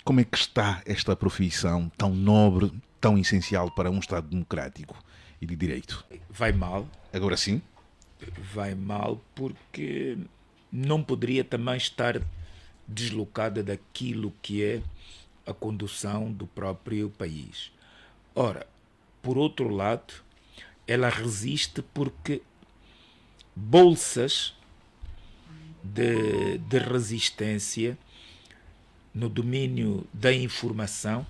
Como é que está esta profissão tão nobre, tão essencial para um Estado democrático e de direito? Vai mal, Agora sim? vai mal porque não poderia também estar deslocada daquilo que é a condução do próprio país. Ora, por outro lado, ela resiste porque bolsas de resistência no domínio da informação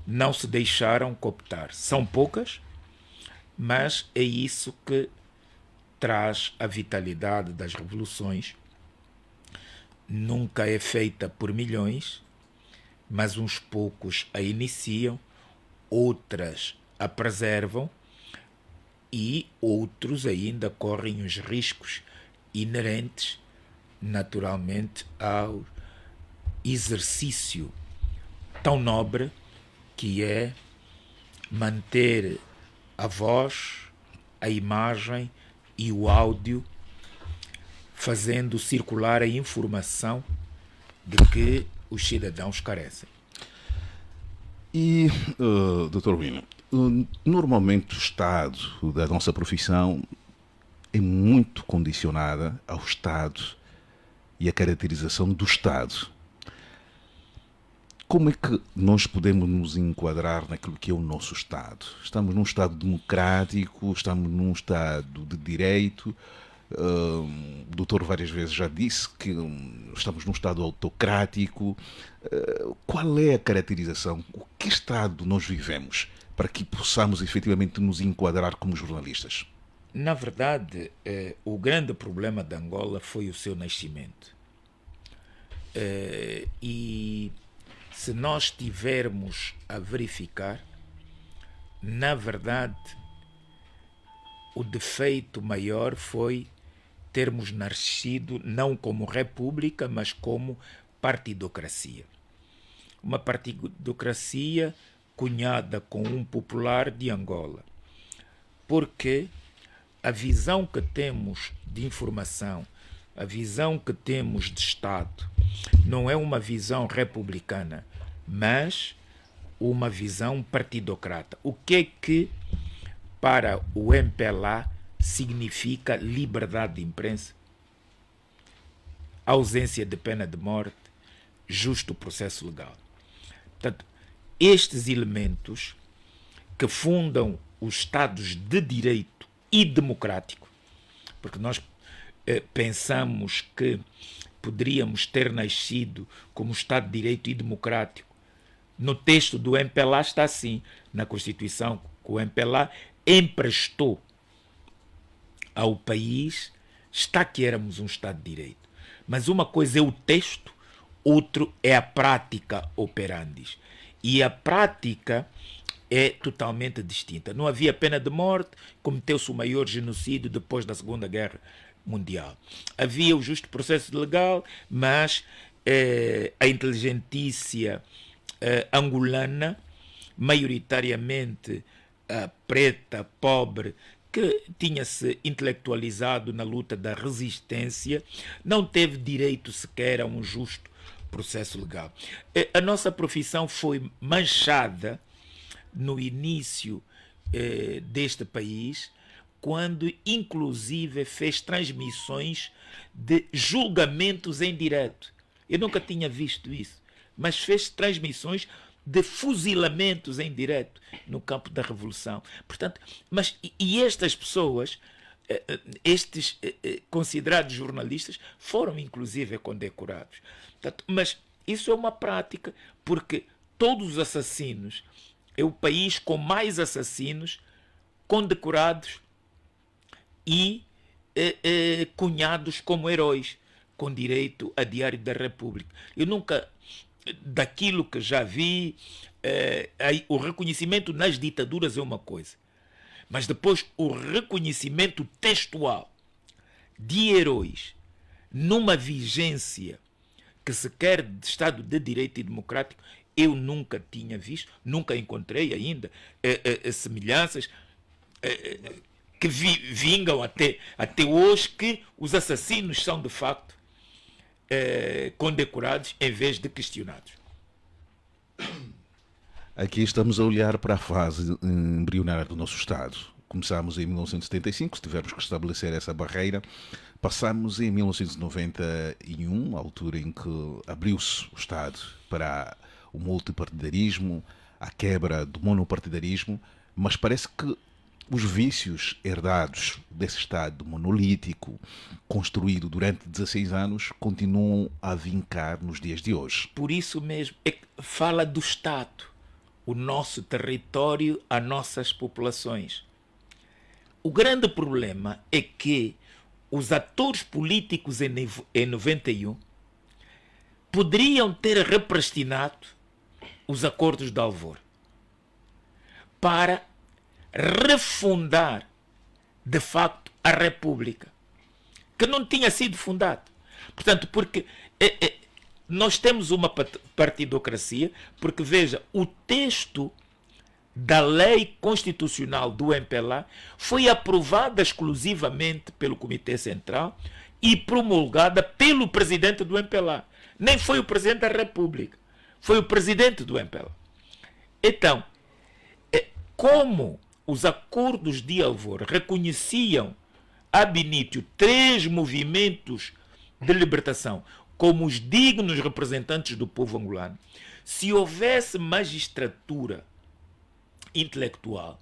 não se deixaram cooptar. São poucas, mas é isso que traz a vitalidade das revoluções. Nunca é feita por milhões, mas uns poucos a iniciam, outras a preservam e outros ainda correm os riscos inerentes, naturalmente, ao exercício tão nobre que é manter a voz, a imagem e o áudio fazendo circular a informação de que os cidadãos carecem. E, Dr. Wino, normalmente o Estado da nossa profissão é muito condicionada ao Estado e à caracterização do Estado. Como é que nós podemos nos enquadrar naquilo que é o nosso Estado? Estamos num Estado democrático, estamos num Estado de direito. O doutor várias vezes já disse que estamos num Estado autocrático. Qual é a caracterização? O que Estado nós vivemos para que possamos efetivamente nos enquadrar como jornalistas? Na verdade, o grande problema de Angola foi o seu nascimento. E se nós tivermos a verificar, na verdade, o defeito maior foi termos nascido não como república, mas como partidocracia. Uma partidocracia cunhada com um popular de Angola. Porque a visão que temos de informação, a visão que temos de Estado, não é uma visão republicana, mas uma visão partidocrata. O que é que, para o MPLA, significa liberdade de imprensa? Ausência de pena de morte, justo processo legal. Portanto, estes elementos que fundam os Estados de direito e democrático, porque nós pensamos que poderíamos ter nascido como Estado de direito e democrático. No texto do MPLA está assim, na Constituição que o MPLA emprestou ao país, está que éramos um Estado de direito. Mas uma coisa é o texto, outro é a prática operandis. E a prática é totalmente distinta. Não havia pena de morte, cometeu-se o maior genocídio depois da Segunda Guerra Mundial. Havia o justo processo legal, mas a inteligentícia angolana, maioritariamente preta, pobre, que tinha-se intelectualizado na luta da resistência, não teve direito sequer a um justo processo legal. A nossa profissão foi manchada no início deste país, quando inclusive fez transmissões de julgamentos em direto. Eu nunca tinha visto isso, mas fez transmissões de fuzilamentos em direto no campo da Revolução. Portanto, e estas pessoas, estes considerados jornalistas, foram inclusive condecorados. Portanto, mas isso é uma prática, porque todos os assassinos, é o país com mais assassinos condecorados e cunhados como heróis, com direito a Diário da República. Eu nunca, daquilo que já vi, o reconhecimento nas ditaduras é uma coisa, mas depois o reconhecimento textual de heróis numa vigência que se quer de Estado de Direito e Democrático, eu nunca tinha visto, nunca encontrei ainda semelhanças que vingam até hoje, que os assassinos são de facto condecorados em vez de questionados. Aqui estamos a olhar para a fase embrionária do nosso Estado. Começámos em 1975, se tivermos que estabelecer essa barreira. Passamos em 1991, a altura em que abriu-se o Estado para o multipartidarismo, a quebra do monopartidarismo, mas parece que os vícios herdados desse Estado monolítico, construído durante 16 anos, continuam a vincar nos dias de hoje. Por isso mesmo, é que fala do Estado, o nosso território, as nossas populações. O grande problema é que os atores políticos em 91 poderiam ter represtinado os acordos de Alvor para refundar, de facto, a República, que não tinha sido fundada. Portanto, porque nós temos uma partidocracia, porque, veja, o texto da lei constitucional do MPLA foi aprovada exclusivamente pelo Comitê Central e promulgada pelo presidente do MPLA. Nem foi o presidente da República, foi o presidente do MPLA. Então, como os acordos de Alvor reconheciam ab initio 3 movimentos de libertação como os dignos representantes do povo angolano, se houvesse magistratura intelectual,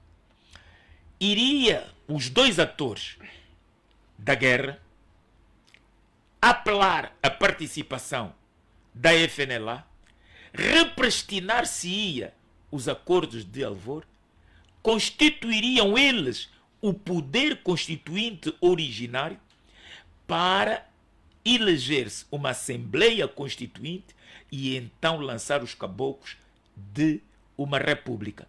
iria os dois atores da guerra apelar à participação da FNLA, repristinar-se-ia os acordos de Alvor, constituiriam eles o poder constituinte originário para eleger-se uma Assembleia Constituinte e então lançar os caboclos de uma república.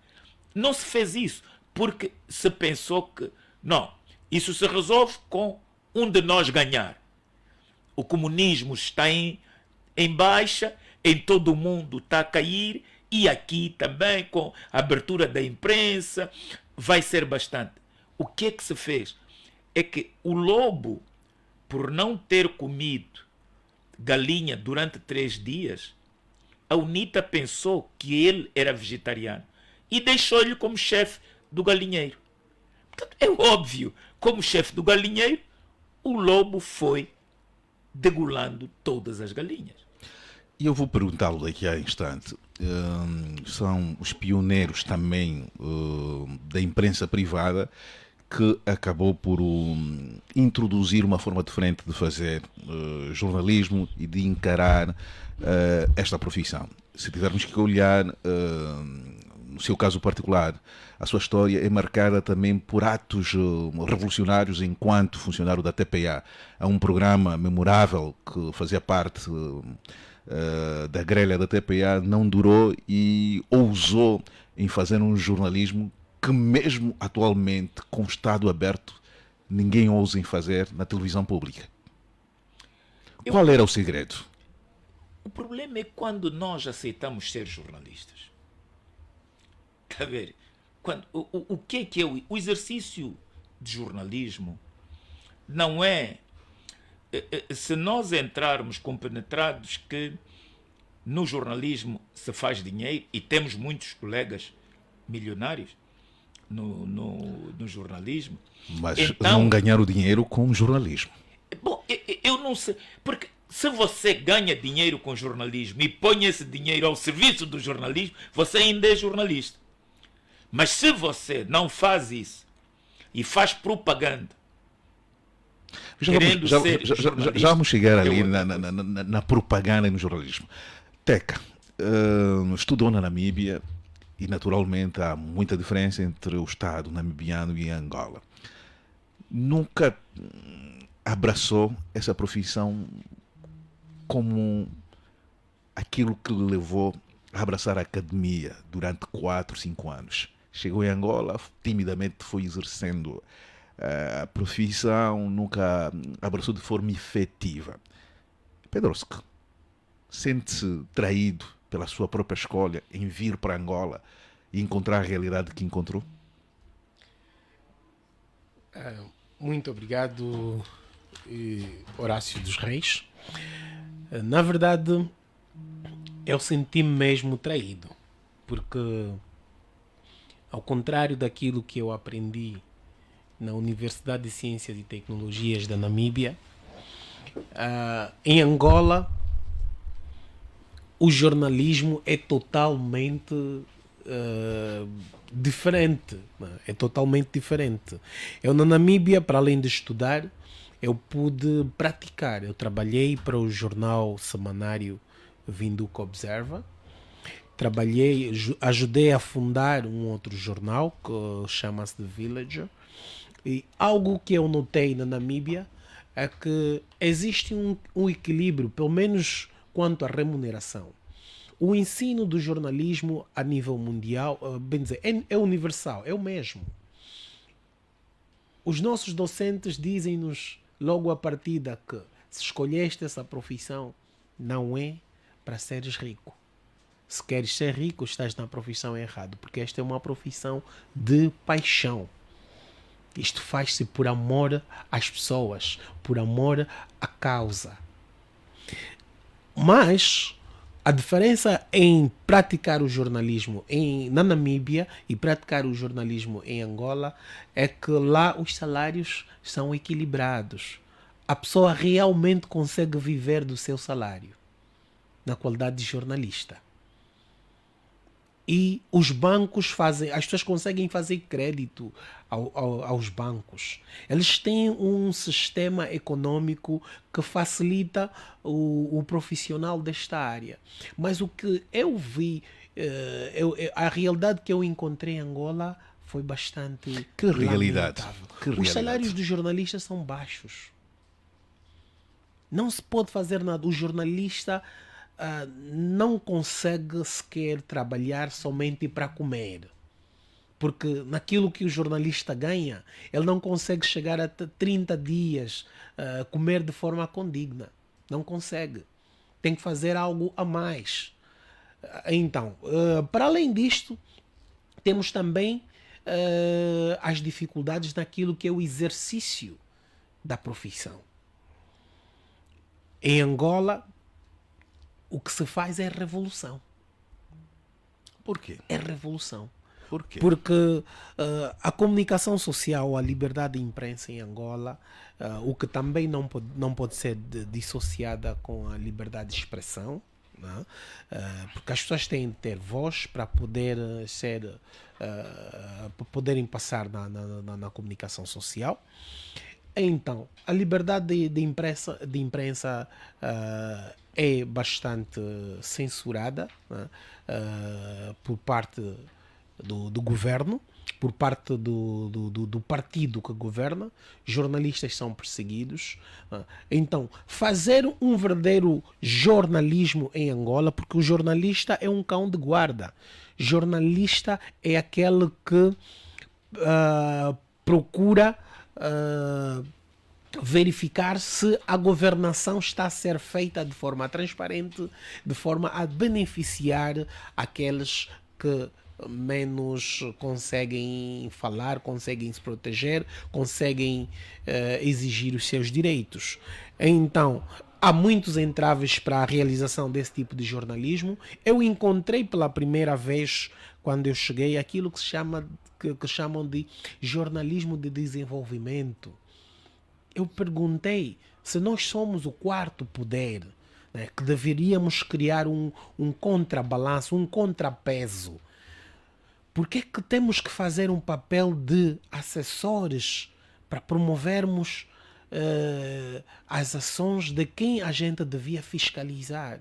Não se fez isso porque se pensou que, não, isso se resolve com um de nós ganhar. O comunismo está em baixa, em todo o mundo está a cair, e aqui também, com a abertura da imprensa, vai ser bastante. O que é que se fez? É que o lobo, por não ter comido galinha durante 3 dias, a UNITA pensou que ele era vegetariano e deixou-lhe como chefe do galinheiro. Portanto, é óbvio, como chefe do galinheiro, o lobo foi degolando todas as galinhas. E eu vou perguntá-lo daqui a instante. São os pioneiros também da imprensa privada que acabou por introduzir uma forma diferente de fazer jornalismo e de encarar esta profissão. Se tivermos que olhar, no seu caso particular, a sua história é marcada também por atos revolucionários enquanto funcionário da TPA. Há um programa memorável que fazia parte da grelha da TPA, não durou e ousou em fazer um jornalismo que mesmo atualmente, com o Estado aberto, ninguém ousa em fazer na televisão pública. Qual era o segredo? O problema é quando nós aceitamos ser jornalistas. Está a ver? O que é o exercício de jornalismo? Não é se nós entrarmos compenetrados que no jornalismo se faz dinheiro, e temos muitos colegas milionários no jornalismo. Mas então, não ganhar o dinheiro com o jornalismo. Bom, eu não sei, porque se você ganha dinheiro com jornalismo e põe esse dinheiro ao serviço do jornalismo, você ainda é jornalista. Mas se você não faz isso e faz propaganda, já vamos chegar ali na propaganda e no jornalismo. Teca estudou na Namíbia e naturalmente há muita diferença entre o Estado namibiano e Angola. Nunca abraçou essa profissão como aquilo que lhe levou a abraçar a academia durante 4, 5 anos. Chegou em Angola, timidamente foi exercendo a profissão, nunca abraçou de forma efetiva. Pedroski sente-se traído pela sua própria escolha em vir para Angola e encontrar a realidade que encontrou? Muito obrigado, Horácio dos Reis. Na verdade, eu senti-me mesmo traído, porque, ao contrário daquilo que eu aprendi na Universidade de Ciências e Tecnologias da Namíbia, em Angola o jornalismo é totalmente diferente. É totalmente diferente. Eu na Namíbia, para além de estudar, eu pude praticar. Eu trabalhei para o jornal semanário Windhoek Observer. Trabalhei, ajudei a fundar um outro jornal que chama-se The Villager. E algo que eu notei na Namíbia é que existe um equilíbrio, pelo menos quanto à remuneração. O ensino do jornalismo a nível mundial, bem dizer, é universal, é o mesmo. Os nossos docentes dizem-nos logo à partida que se escolheste essa profissão, não é para seres rico. Se queres ser rico, estás na profissão errada, porque esta é uma profissão de paixão. Isto faz-se por amor às pessoas, por amor à causa. Mas a diferença em praticar o jornalismo na Namíbia e praticar o jornalismo em Angola é que lá os salários são equilibrados. A pessoa realmente consegue viver do seu salário na qualidade de jornalista. E os bancos fazem, as pessoas conseguem fazer crédito aos bancos. Eles têm um sistema econômico que facilita o profissional desta área. Mas o que eu vi, a realidade que eu encontrei em Angola foi bastante lamentável. Os salários dos jornalistas são baixos. Não se pode fazer nada. O jornalista não consegue sequer trabalhar somente para comer. Porque naquilo que o jornalista ganha, ele não consegue chegar a 30 dias comer de forma condigna. Não consegue. Tem que fazer algo a mais. Então, para além disto, temos também as dificuldades naquilo que é o exercício da profissão. Em Angola, o que se faz é revolução. Por quê? É revolução. Por quê? Porque a comunicação social, a liberdade de imprensa em Angola, o que também não pode ser dissociada com a liberdade de expressão, não? Porque as pessoas têm de ter voz para poder poderem passar na comunicação social. Então, a liberdade de imprensa é bastante censurada, né? Por parte do governo, por parte do partido que governa. Jornalistas são perseguidos. Então, fazer um verdadeiro jornalismo em Angola, porque o jornalista é um cão de guarda. Jornalista é aquele que procura verificar se a governação está a ser feita de forma transparente, de forma a beneficiar aqueles que menos conseguem falar, conseguem se proteger, conseguem exigir os seus direitos. Então, há muitos entraves para a realização desse tipo de jornalismo. Eu encontrei pela primeira vez, quando eu cheguei, aquilo que chamam de jornalismo de desenvolvimento. Eu perguntei se nós somos o quarto poder, né, que deveríamos criar um contrabalanço, um contrapeso. Por que é que temos que fazer um papel de assessores para promovermos as ações de quem a gente devia fiscalizar?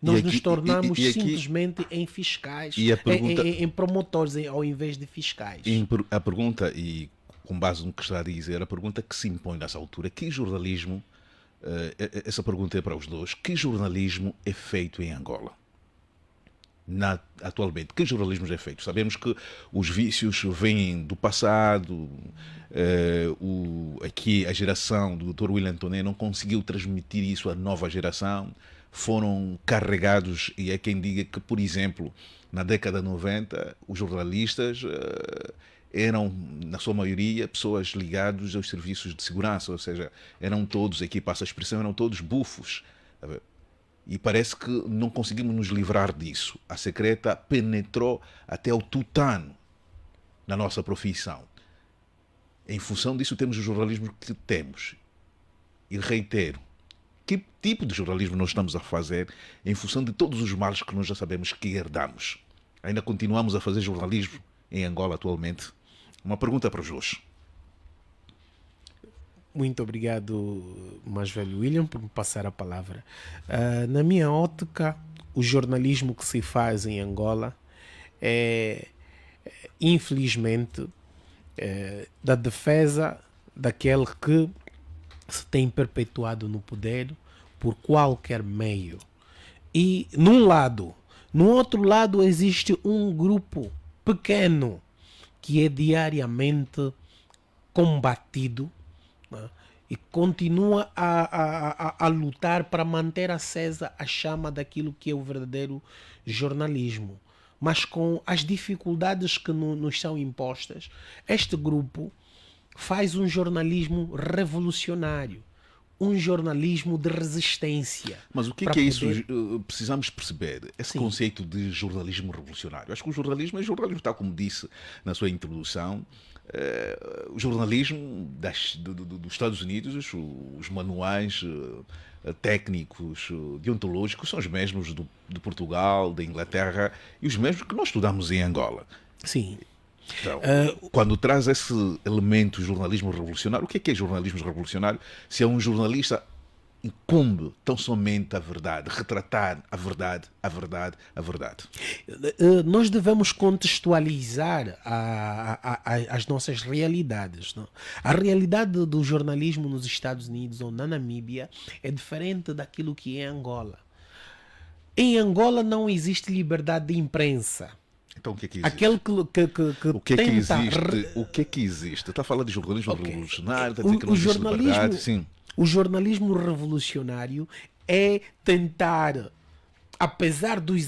Nós nos tornamos simplesmente em fiscais, em promotores ao invés de fiscais. A pergunta, e com base no que está a dizer, a pergunta que se impõe nessa altura: que jornalismo, essa pergunta é para os dois, que jornalismo é feito em Angola? Atualmente, que jornalismo é feito? Sabemos que os vícios vêm do passado, aqui a geração do Dr. William Toné não conseguiu transmitir isso à nova geração, foram carregados, e é quem diga que, por exemplo, na década de 90, os jornalistas eram, na sua maioria, pessoas ligadas aos serviços de segurança, ou seja, eram todos, aqui passa a expressão, eram todos bufos. E parece que não conseguimos nos livrar disso. A secreta penetrou até o tutano na nossa profissão. Em função disso, temos o jornalismo que temos. E reitero, que tipo de jornalismo nós estamos a fazer em função de todos os males que nós já sabemos que herdamos? Ainda continuamos a fazer jornalismo em Angola atualmente? Uma pergunta para os dois. Muito obrigado, mais velho William, por me passar a palavra. Na minha ótica, o jornalismo que se faz em Angola é, infelizmente, da defesa daquele que se tem perpetuado no poder por qualquer meio. E no outro lado existe um grupo pequeno que é diariamente combatido, né, e continua a lutar para manter acesa a chama daquilo que é o verdadeiro jornalismo. Mas com as dificuldades que nos são impostas, este grupo faz um jornalismo revolucionário, um jornalismo de resistência. Mas o que é isso? Precisamos perceber esse conceito de jornalismo revolucionário. Acho que o jornalismo é jornalismo, tal como disse na sua introdução. O jornalismo dos Estados Unidos, os manuais técnicos, deontológicos, são os mesmos de Portugal, da Inglaterra e os mesmos que nós estudamos em Angola. Sim. Então, quando traz esse elemento jornalismo revolucionário, o que é jornalismo revolucionário? Se é um jornalista incumbe tão somente a verdade, retratar a verdade, a verdade, a verdade. Nós devemos contextualizar as nossas realidades. Não? A realidade do jornalismo nos Estados Unidos ou na Namíbia é diferente daquilo que é Angola. Em Angola não existe liberdade de imprensa. Então o que é que existe? Aquele que o que é que tenta... existe? O que é que existe? Está a falar de jornalismo revolucionário, está a dizer que não existe liberdade? Sim. O jornalismo revolucionário é tentar, apesar dos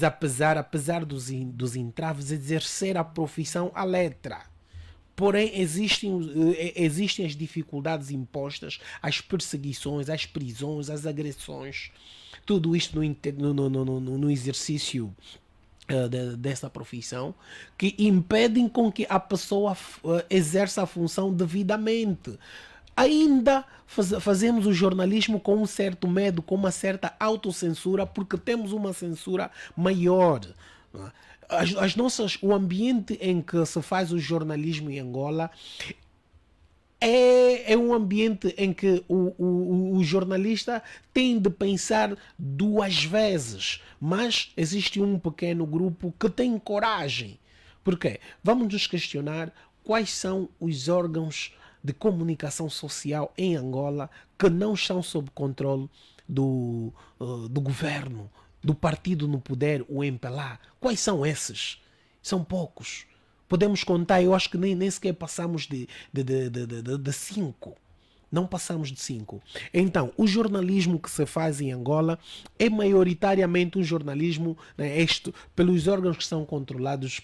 entraves, exercer a profissão à letra. Porém, existem as dificuldades impostas, as perseguições, as prisões, as agressões. Tudo isto no exercício dessa profissão, que impedem com que a pessoa exerça a função devidamente. Ainda fazemos o jornalismo com um certo medo, com uma certa autocensura, porque temos uma censura maior. O ambiente em que se faz o jornalismo em Angola é um ambiente em que o jornalista tem de pensar duas vezes, mas existe um pequeno grupo que tem coragem. Por quê? Vamos nos questionar quais são os órgãos de comunicação social em Angola que não estão sob controle do governo, do partido no poder, o MPLA. Quais são esses? São poucos. Podemos contar, eu acho que nem sequer passamos de 5. Não passamos de 5. Então, o jornalismo que se faz em Angola é maioritariamente um jornalismo, né, pelos órgãos que são controlados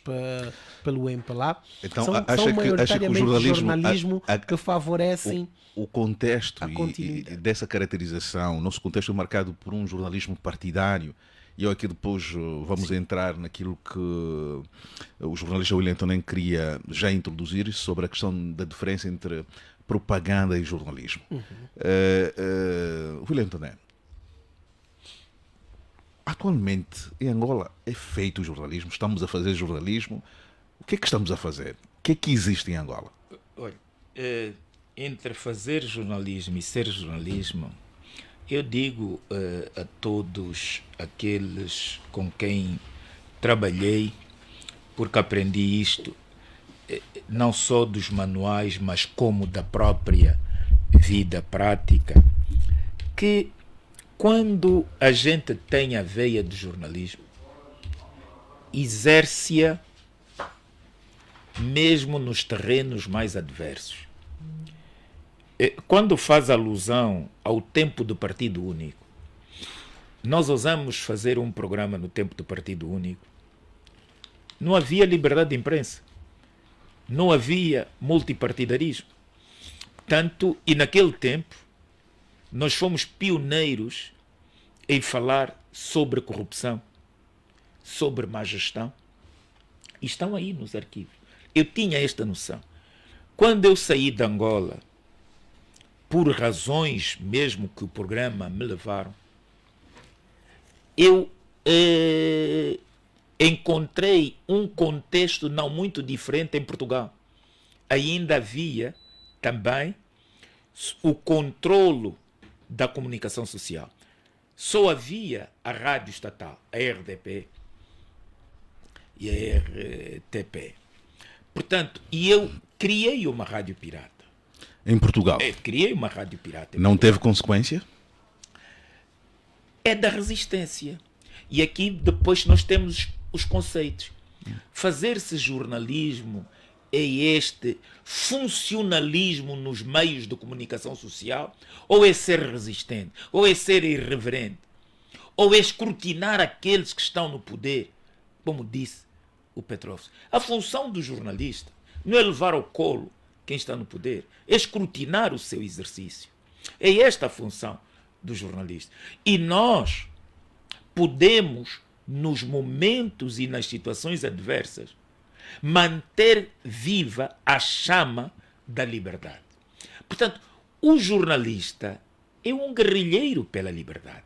pelo MPLA. Então, são que maioritariamente o jornalismo que favorecem o contexto e dessa caracterização. O nosso contexto é marcado por um jornalismo partidário. E eu aqui depois vamos entrar naquilo que o jornalista William também queria já introduzir sobre a questão da diferença entre propaganda e jornalismo. William Toné, atualmente em Angola é feito o jornalismo, estamos a fazer jornalismo. O que é que estamos a fazer? O que é que existe em Angola? Olha, entre fazer jornalismo e ser jornalismo, eu digo a todos aqueles com quem trabalhei, porque aprendi isto, não só dos manuais, mas como da própria vida prática, que quando a gente tem a veia de jornalismo, exerce-a mesmo nos terrenos mais adversos. Quando faz alusão ao tempo do Partido Único, nós ousamos fazer um programa no tempo do Partido Único. Não havia liberdade de imprensa. Não havia multipartidarismo. Tanto, e naquele tempo, nós fomos pioneiros em falar sobre corrupção, sobre má gestão, e estão aí nos arquivos. Eu tinha esta noção. Quando eu saí de Angola, por razões mesmo que o programa me levaram, eu encontrei um contexto não muito diferente em Portugal. Ainda havia também o controlo da comunicação social. Só havia a rádio estatal, a RDP e a RTP. Portanto, e eu criei uma rádio pirata. Em Portugal? Criei uma rádio pirata. Não teve consequência? É da resistência. E aqui depois nós temos os conceitos. Fazer-se jornalismo é este funcionalismo nos meios de comunicação social, ou é ser resistente, ou é ser irreverente, ou é escrutinar aqueles que estão no poder, como disse o Petrovski. A função do jornalista não é levar ao colo quem está no poder, é escrutinar o seu exercício. É esta a função do jornalista. E nós podemos, nos momentos e nas situações adversas, manter viva a chama da liberdade. Portanto, o jornalista é um guerrilheiro pela liberdade.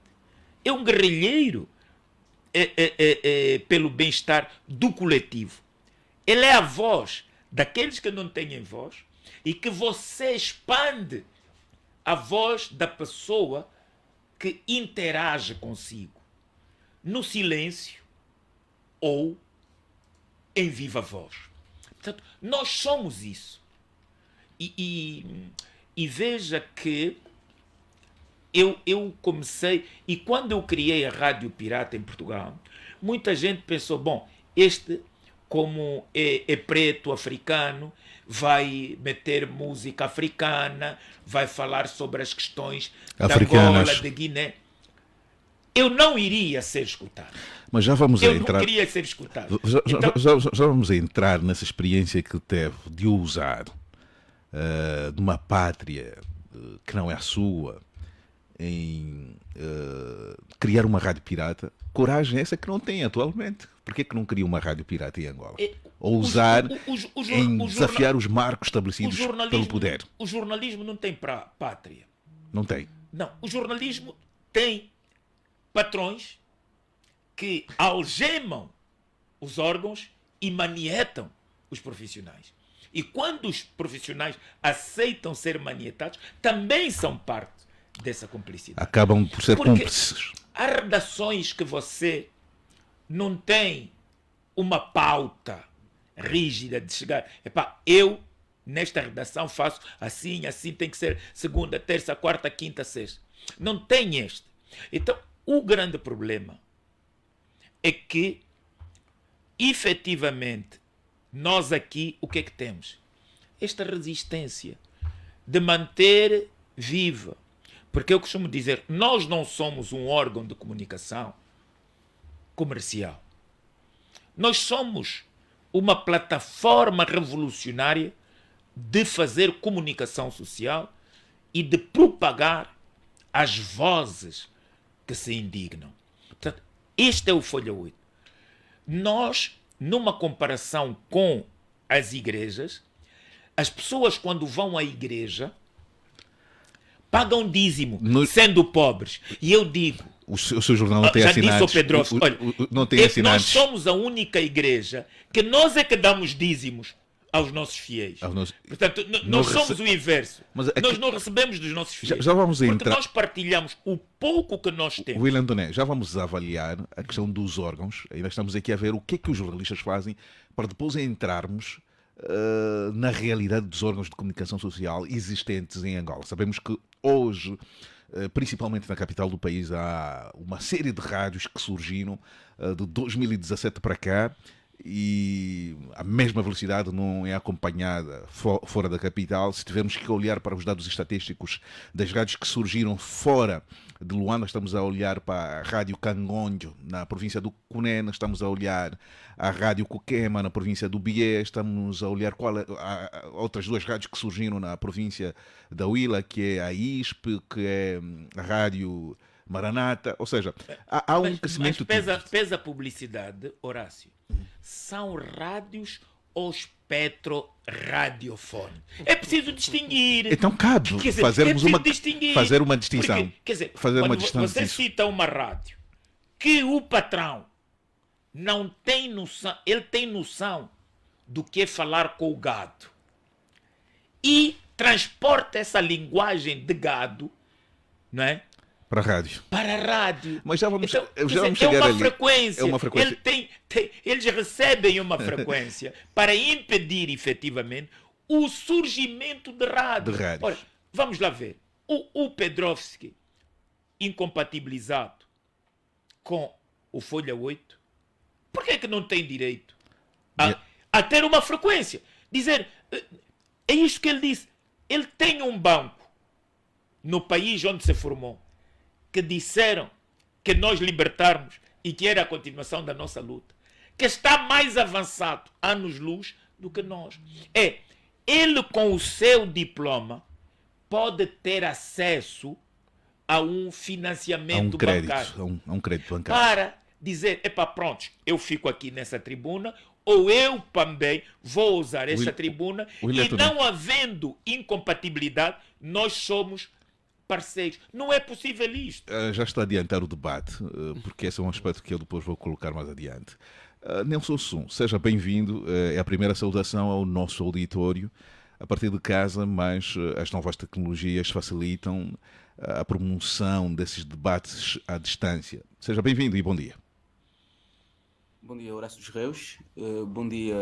É um guerrilheiro pelo bem-estar do coletivo. Ele é a voz daqueles que não têm voz e que você expande a voz da pessoa que interage consigo, no silêncio ou em viva voz. Portanto, nós somos isso. E veja que eu comecei, e quando eu criei a Rádio Pirata em Portugal, muita gente pensou, bom, este, como é preto, africano, vai meter música africana, vai falar sobre as questões africanas, da Angola, de Guiné. Eu não iria ser escutado. Mas já vamos eu entrar. Não queria ser escutado. Já vamos entrar nessa experiência que teve de usar de uma pátria que não é a sua em criar uma rádio pirata. Coragem essa que não tem atualmente. Por que não cria uma rádio pirata em Angola? Ou usar em desafiar os marcos estabelecidos pelo poder? O jornalismo não tem pátria. Não tem. Não, o jornalismo tem patrões que algemam os órgãos e manietam os profissionais. E quando os profissionais aceitam ser manietados, também são parte dessa cumplicidade. Acabam por ser porque cúmplices. há redações que você não tem uma pauta rígida de chegar. Epá, eu nesta redação faço assim, assim, tem que ser segunda, terça, quarta, quinta, sexta. Não tem este. Então, o grande problema é que, efetivamente, nós aqui, o que é que temos? Esta resistência de manter viva. Porque eu costumo dizer, nós não somos um órgão de comunicação comercial. Nós somos uma plataforma revolucionária de fazer comunicação social e de propagar as vozes que se indignam. Portanto, este é o Folha 8. Nós, numa comparação com as igrejas, as pessoas quando vão à igreja pagam dízimo, sendo pobres. E eu digo... O seu jornal não tem já assinantes. disse ao Pedrovski, olha, não tem assinantes. Nós somos a única igreja que nós é que damos dízimos aos nossos fiéis. Portanto, nós somos o inverso. Mas nós não recebemos dos nossos fiéis. Já vamos porque entrar... nós partilhamos o pouco que nós temos. William Doné, já vamos avaliar a questão dos órgãos. Ainda estamos aqui a ver o que é que os jornalistas fazem para depois entrarmos na realidade dos órgãos de comunicação social existentes em Angola. Sabemos que hoje, principalmente na capital do país, há uma série de rádios que surgiram de 2017 para cá e a mesma velocidade não é acompanhada fora da capital. Se tivermos que olhar para os dados estatísticos das rádios que surgiram fora de Luanda, estamos a olhar para a Rádio Cangonjo, na província do Cunene, estamos a olhar a Rádio Coquema, na província do Bié, estamos a olhar outras duas rádios que surgiram na província da Huila, que é a ISP, que é a Rádio Maranata, ou seja, há um crescimento. Mas pesa a publicidade, Horácio. São rádios ou espectro radiofone? É preciso distinguir. Então cabe fazermos fazer uma distinção. Porque, quer dizer, fazer uma distinção você cita uma rádio que o patrão não tem noção, ele tem noção do que é falar com o gado e transporta essa linguagem de gado, não é? Para a rádio. Para a rádio. Mas já vamos, então, já vamos chegar ali. Frequência. É uma frequência. Eles recebem uma frequência para impedir, efetivamente, o surgimento de rádio. De rádios. Ora, vamos lá ver. O Pedrovski, incompatibilizado com o Folha 8, por que é que não tem direito a ter uma frequência? Dizer, é isto que ele disse. Ele tem um banco no país onde se formou que disseram que nós libertarmos e que era a continuação da nossa luta, que está mais avançado anos-luz do que nós. Ele com o seu diploma pode ter acesso a um financiamento bancário. A um crédito bancário. Para dizer, pronto, eu fico aqui nessa tribuna, ou eu também vou usar esta tribuna, e não havendo incompatibilidade, nós somos parceiros. Não é possível isto. Já está a adiantar o debate, porque esse é um aspecto que eu depois vou colocar mais adiante. Nelson Sum, seja bem-vindo. É a primeira saudação ao nosso auditório. A partir de casa, mas as novas tecnologias facilitam a promoção desses debates à distância. Seja bem-vindo e bom dia. Bom dia, Horácio dos Reus. Bom dia,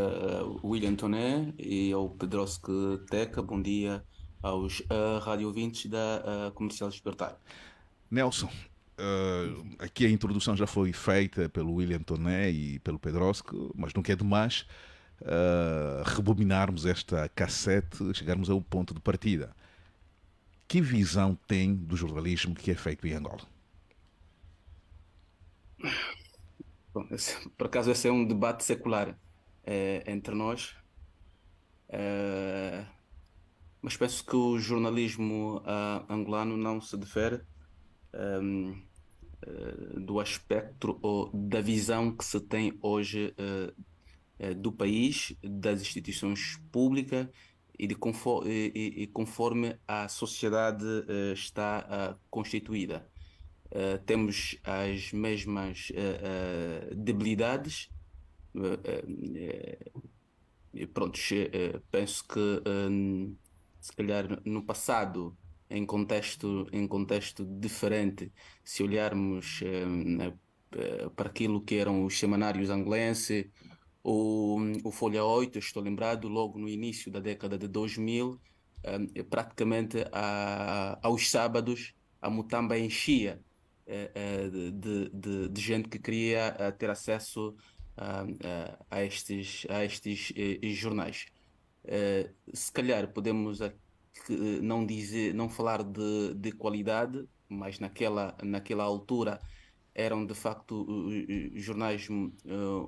William Toné e ao Pedrovski Teca. Bom dia aos rádio ouvintes da Comercial Despertar. Nelson, aqui a introdução já foi feita pelo William Toné e pelo Pedrovski, mas não quer demais rebobinarmos esta cassete, chegarmos ao ponto de partida. Que visão tem do jornalismo que é feito em Angola? Bom, por acaso esse é um debate secular entre nós, mas penso que o jornalismo angolano não se difere do aspecto ou da visão que se tem hoje do país, das instituições públicas e conforme a sociedade está constituída. Temos as mesmas debilidades. Pronto, penso que se calhar no passado, em contexto diferente, se olharmos para aquilo que eram os semanários angolenses, o Folha 8, estou lembrado, logo no início da década de 2000, praticamente aos sábados, a Mutamba enchia de gente que queria ter acesso a estes jornais. Se calhar podemos não falar de qualidade, mas naquela altura eram de facto jornais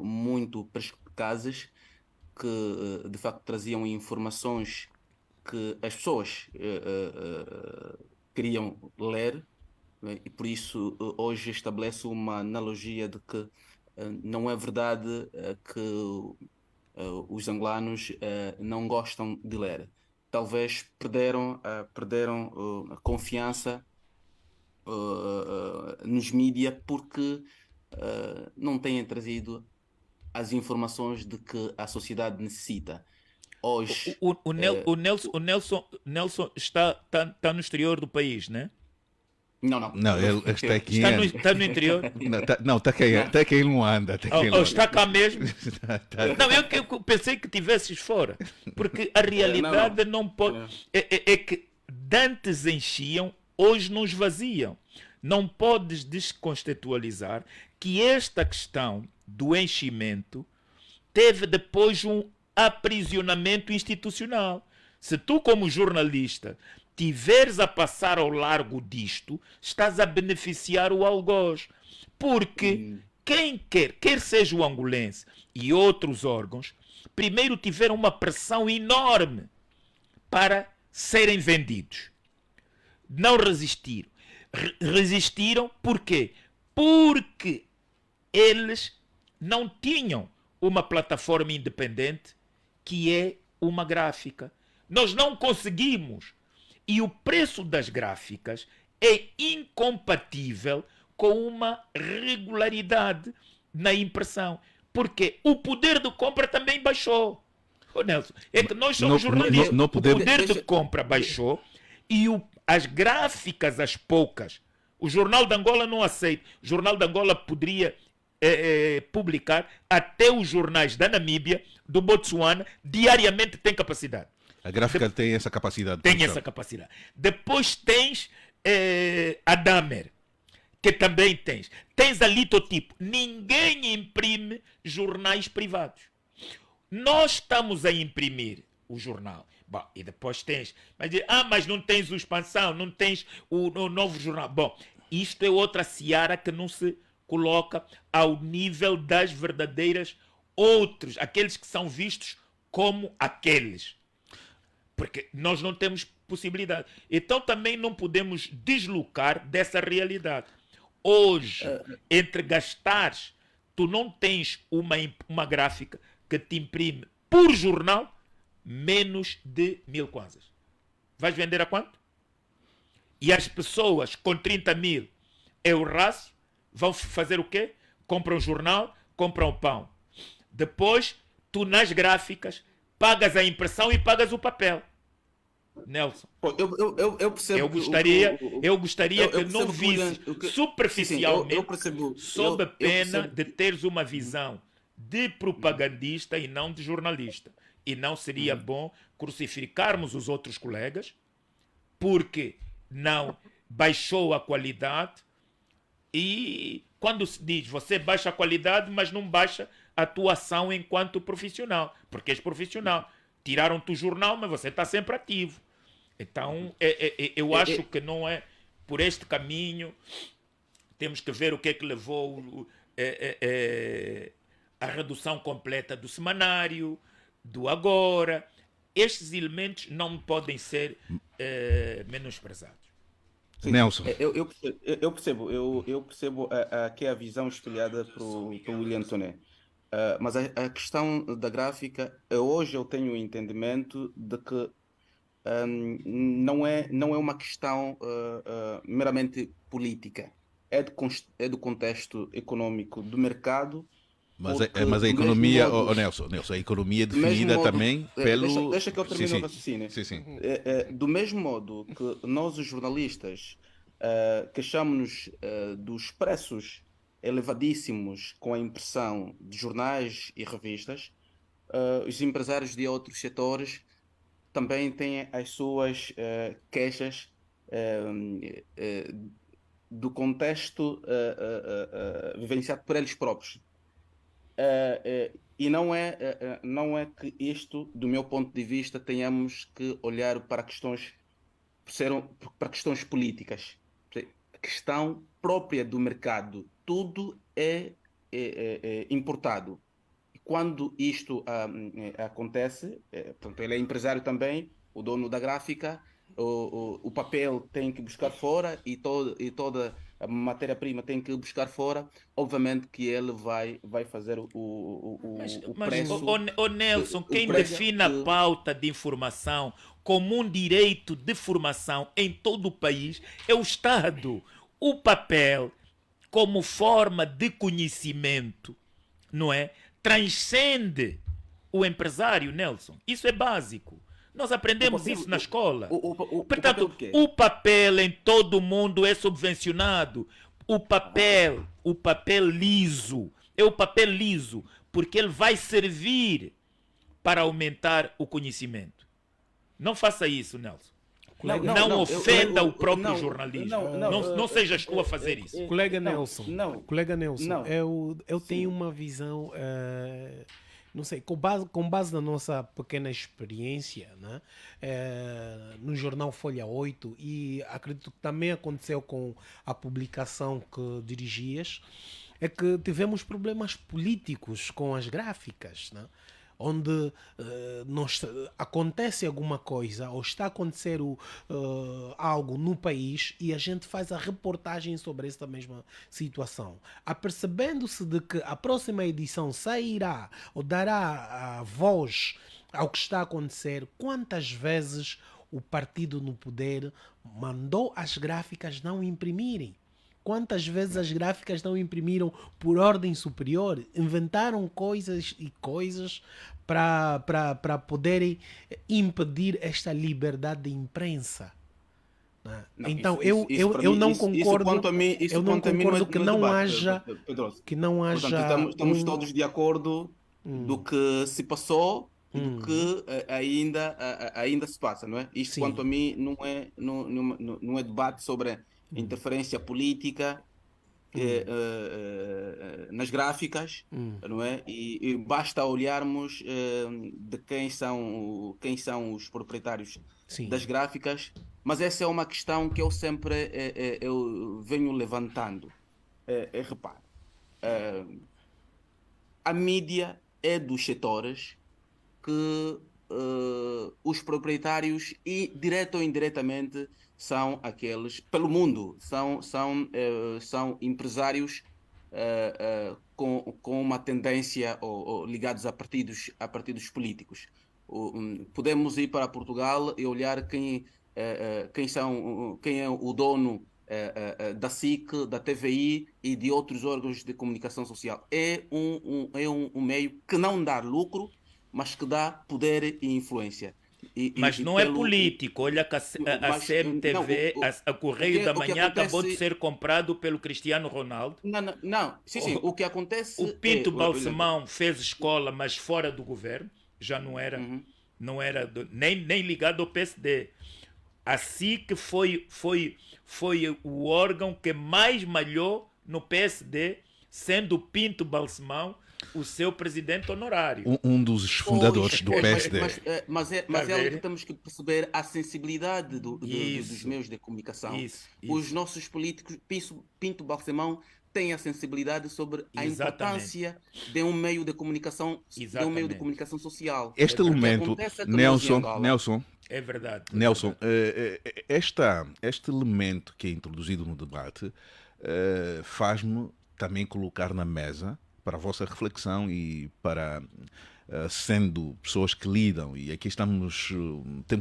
muito perspicazes, que de facto traziam informações que as pessoas queriam ler. E por isso hoje estabeleço uma analogia de que não é verdade que os angolanos não gostam de ler. Talvez perderam a confiança nos mídias porque não têm trazido as informações de que a sociedade necessita. Hoje, o Nelson está no exterior do país, né? Não, ele está aqui. Está no interior? Está aqui em Luanda. Está cá mesmo? Não, eu pensei que estivesses fora. Porque a realidade não pode... É que dantes enchiam, hoje não esvaziam. Não podes descontextualizar que esta questão do enchimento teve depois um aprisionamento institucional. Se tu, como jornalista, tiveres a passar ao largo disto, estás a beneficiar o algoz. Porque quem quer seja o angolense e outros órgãos, primeiro tiveram uma pressão enorme para serem vendidos. Não resistiram. resistiram. Por quê? Porque eles não tinham uma plataforma independente que é uma gráfica. Nós não conseguimos. E o preço das gráficas é incompatível com uma regularidade na impressão. Porque o poder de compra também baixou. Ô Nelson, é que nós somos jornalistas. O poder de compra baixou e as gráficas, as poucas, o Jornal de Angola não aceita. O Jornal de Angola poderia publicar até os jornais da Namíbia, do Botsuana, diariamente tem capacidade. A gráfica tem essa capacidade. Tem essa capacidade. Depois tens a Damer, que também tens. Tens a Litotipo. Ninguém imprime jornais privados. Nós estamos a imprimir o jornal. Bom, e depois tens. Mas não tens o Expansão, não tens o novo jornal. Bom, isto é outra seara que não se coloca ao nível das verdadeiras outros, aqueles que são vistos como aqueles. Porque nós não temos possibilidade. Então também não podemos deslocar dessa realidade. Hoje, entre gastares, tu não tens uma gráfica que te imprime por jornal menos de 1000 kwanzas. Vais vender a quanto? E as pessoas com 30 mil euros vão fazer o quê? Compram jornal, compram pão. Depois, tu nas gráficas pagas a impressão e pagas o papel. Nelson, eu percebo. Eu gostaria que não visse superficialmente, sob a pena de teres uma visão de propagandista e não de jornalista. E não seria bom crucificarmos os outros colegas porque não baixou a qualidade. E quando se diz você baixa a qualidade, mas não baixa a tua ação enquanto profissional, porque és profissional. Tiraram-te o jornal, mas você está sempre ativo. Então, eu acho que não é por este caminho. Temos que ver o que é que levou a redução completa do semanário, do agora. Estes elementos não podem ser menosprezados. Sim, Nelson. Eu percebo aqui a visão espelhada pelo William Toné. Mas a questão da gráfica, hoje eu tenho o entendimento de que não é uma questão meramente política, é do contexto econômico do mercado. Mas a economia, Nelson, a economia é definida também pelo... Deixa que eu termine o raciocínio. Sim. Do mesmo modo que nós, os jornalistas, queixamos-nos dos preços elevadíssimos com a impressão de jornais e revistas, os empresários de outros setores também têm as suas queixas do contexto vivenciado por eles próprios. E não é que isto, do meu ponto de vista, tenhamos que olhar para questões políticas. A questão própria do mercado. Tudo é importado. E quando isto acontece, portanto, ele é empresário também, o dono da gráfica, o papel tem que buscar fora e toda a matéria-prima tem que buscar fora. Obviamente que ele vai fazer o preço. Mas Nelson, quem define a pauta de informação como um direito de formação em todo o país é o Estado. O papel, como forma de conhecimento, não é? Transcende o empresário, Nelson. Isso é básico. Nós aprendemos isso na escola. Portanto, o papel em todo o mundo é subvencionado. O papel liso, é o papel liso, porque ele vai servir para aumentar o conhecimento. Não faça isso, Nelson. Não ofenda o próprio jornalismo. Não sejas tu a fazer isso. Colega Nelson, eu tenho uma visão... não sei, com base na nossa pequena experiência, né? No jornal Folha 8, e acredito que também aconteceu com a publicação que dirigias, é que tivemos problemas políticos com as gráficas, né? onde acontece alguma coisa ou está a acontecer algo no país e a gente faz a reportagem sobre essa mesma situação, apercebendo-se de que a próxima edição sairá ou dará a voz ao que está a acontecer. Quantas vezes o partido no poder mandou as gráficas não imprimirem? Quantas vezes as gráficas não imprimiram por ordem superior? Inventaram coisas e coisas para poderem impedir esta liberdade de imprensa. Não, então para eu mim, não isso concordo. quanto a mim, Eu não quanto a mim concordo que é não debate, haja Pedroso. que não Portanto, haja estamos todos de acordo do que se passou e do que ainda se passa, não é? Isto, sim. quanto a mim, não é debate sobre interferência política nas gráficas, não é? E basta olharmos de quem são os proprietários Sim. das gráficas, mas essa é uma questão que eu sempre eu venho levantando. Repare, a mídia é dos setores que os proprietários, e direto ou indiretamente, são aqueles, pelo mundo, são empresários com uma tendência ou ligados a partidos políticos. Podemos ir para Portugal e olhar quem é o dono da SIC, da TVI e de outros órgãos de comunicação social. É um meio que não dá lucro, mas que dá poder e influência. Mas não é político. Olha que a CMTV, a Correio da Manhã, acabou de ser comprado pelo Cristiano Ronaldo. Não. Sim. O que acontece... O Pinto Balsemão fez escola, mas fora do governo. Já não era, nem ligado ao PSD. Assim que foi o órgão que mais malhou no PSD, sendo o Pinto Balsemão o seu presidente honorário. Um dos fundadores do PSD. Mas é algo que temos que perceber a sensibilidade dos meios de comunicação. Isso. Os nossos políticos, Pinto Balsemão, tem a sensibilidade sobre a importância de um meio de comunicação, social. Este elemento, Nelson, é verdade. Nelson, este elemento que é introduzido no debate faz-me também colocar na mesa para a vossa reflexão e para, sendo pessoas que lidam, e aqui temos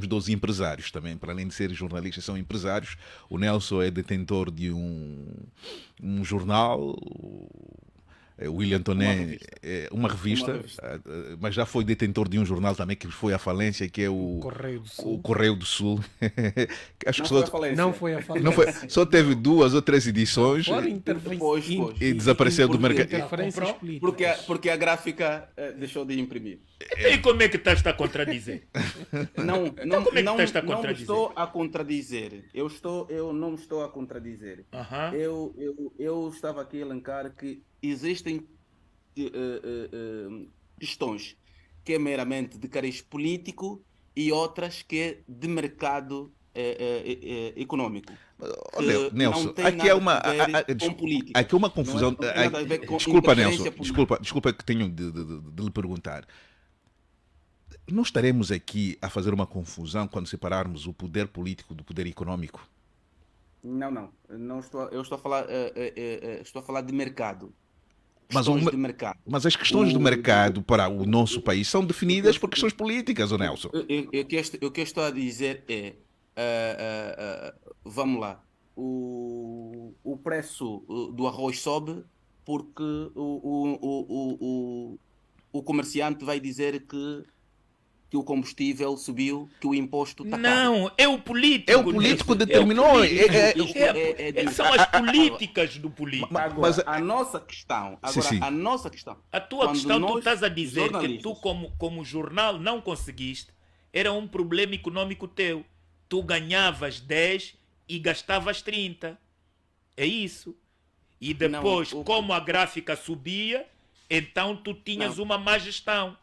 12 empresários também, para além de serem jornalistas, são empresários. O Nelson é detentor de um jornal, o William Toné é uma revista, mas já foi detentor de um jornal também que foi à falência, que é o Correio do Sul. Acho que não foi a falência. Só teve 2 ou 3 edições e desapareceu do mercado. Porque a gráfica deixou de imprimir. E como é que estás a contradizer? Não estou a contradizer. Eu não estou a contradizer. Eu estava aqui a elencar que existem questões que é meramente de cariz político e outras que é de mercado econômico. Olha, Nelson, aqui é uma confusão. Desculpa, Nelson, desculpa que tenho de lhe perguntar. Não estaremos aqui a fazer uma confusão quando separarmos o poder político do poder econômico? Não estou. Eu estou a falar de mercado. De mercado. Mas as questões do mercado para o nosso país são definidas por questões políticas, ou Nelson? O que eu estou a dizer é, vamos lá, o preço do arroz sobe porque o comerciante vai dizer que o combustível subiu, que o imposto está caro. Não, é o político. É o político que determinou. São as políticas do político. Mas a nossa questão... A tua questão, tu estás a dizer que tu, como jornal, não conseguiste. Era um problema econômico teu. Tu ganhavas 10 e gastavas 30. É isso. E depois, como a gráfica subia, então tu tinhas uma má gestão.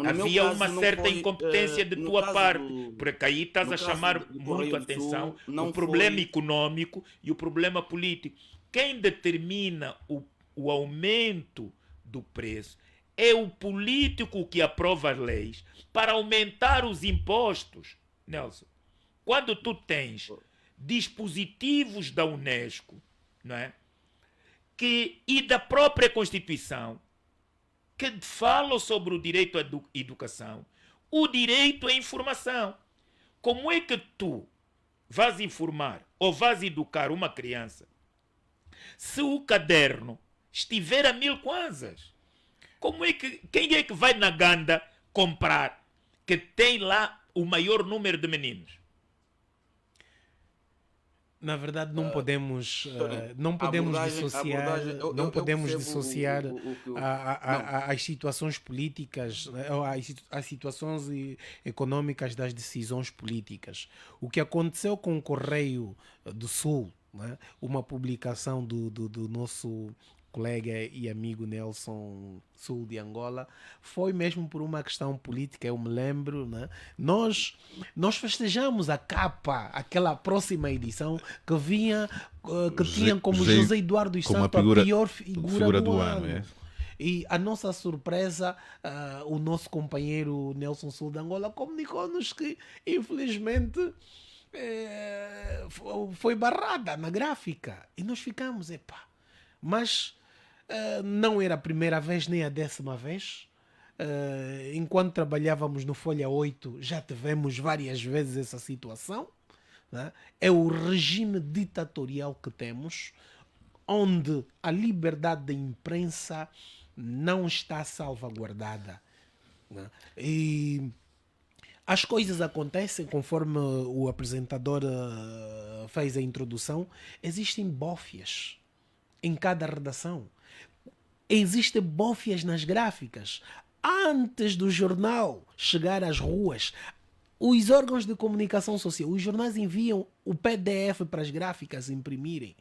Havia uma certa incompetência de tua parte, porque aí estás a chamar muito a atenção o problema econômico e o problema político. Quem determina o aumento do preço é o político que aprova as leis para aumentar os impostos. Nelson, quando tu tens dispositivos da Unesco, não é? E da própria Constituição, que falam sobre o direito à educação, o direito à informação. Como é que tu vais informar ou vais educar uma criança se o caderno estiver a 1000 kwanzas? Quem é que vai na Ganda comprar que tem lá o maior número de meninos? Na verdade, não podemos dissociar as situações políticas, as situações econômicas das decisões políticas. O que aconteceu com o Correio do Sul, né? Uma publicação do nosso colega e amigo Nelson Sul de Angola, foi mesmo por uma questão política, eu me lembro, né? Nós festejamos a capa, aquela próxima edição que vinha, que tinha como José Eduardo dos Santos a pior figura do ano. É. E a nossa surpresa, o nosso companheiro Nelson Sul de Angola comunicou-nos que, infelizmente, foi barrada na gráfica. E nós ficamos, mas não era a primeira vez nem a 10ª vez. Enquanto trabalhávamos no Folha 8, já tivemos várias vezes essa situação, né? É o regime ditatorial que temos, onde a liberdade da imprensa não está salvaguardada, né? E as coisas acontecem conforme o apresentador fez a introdução. Existem bófias em cada redação. Existem bófias nas gráficas. Antes do jornal chegar às ruas, os órgãos de comunicação social, os jornais enviam o PDF para as gráficas imprimirem.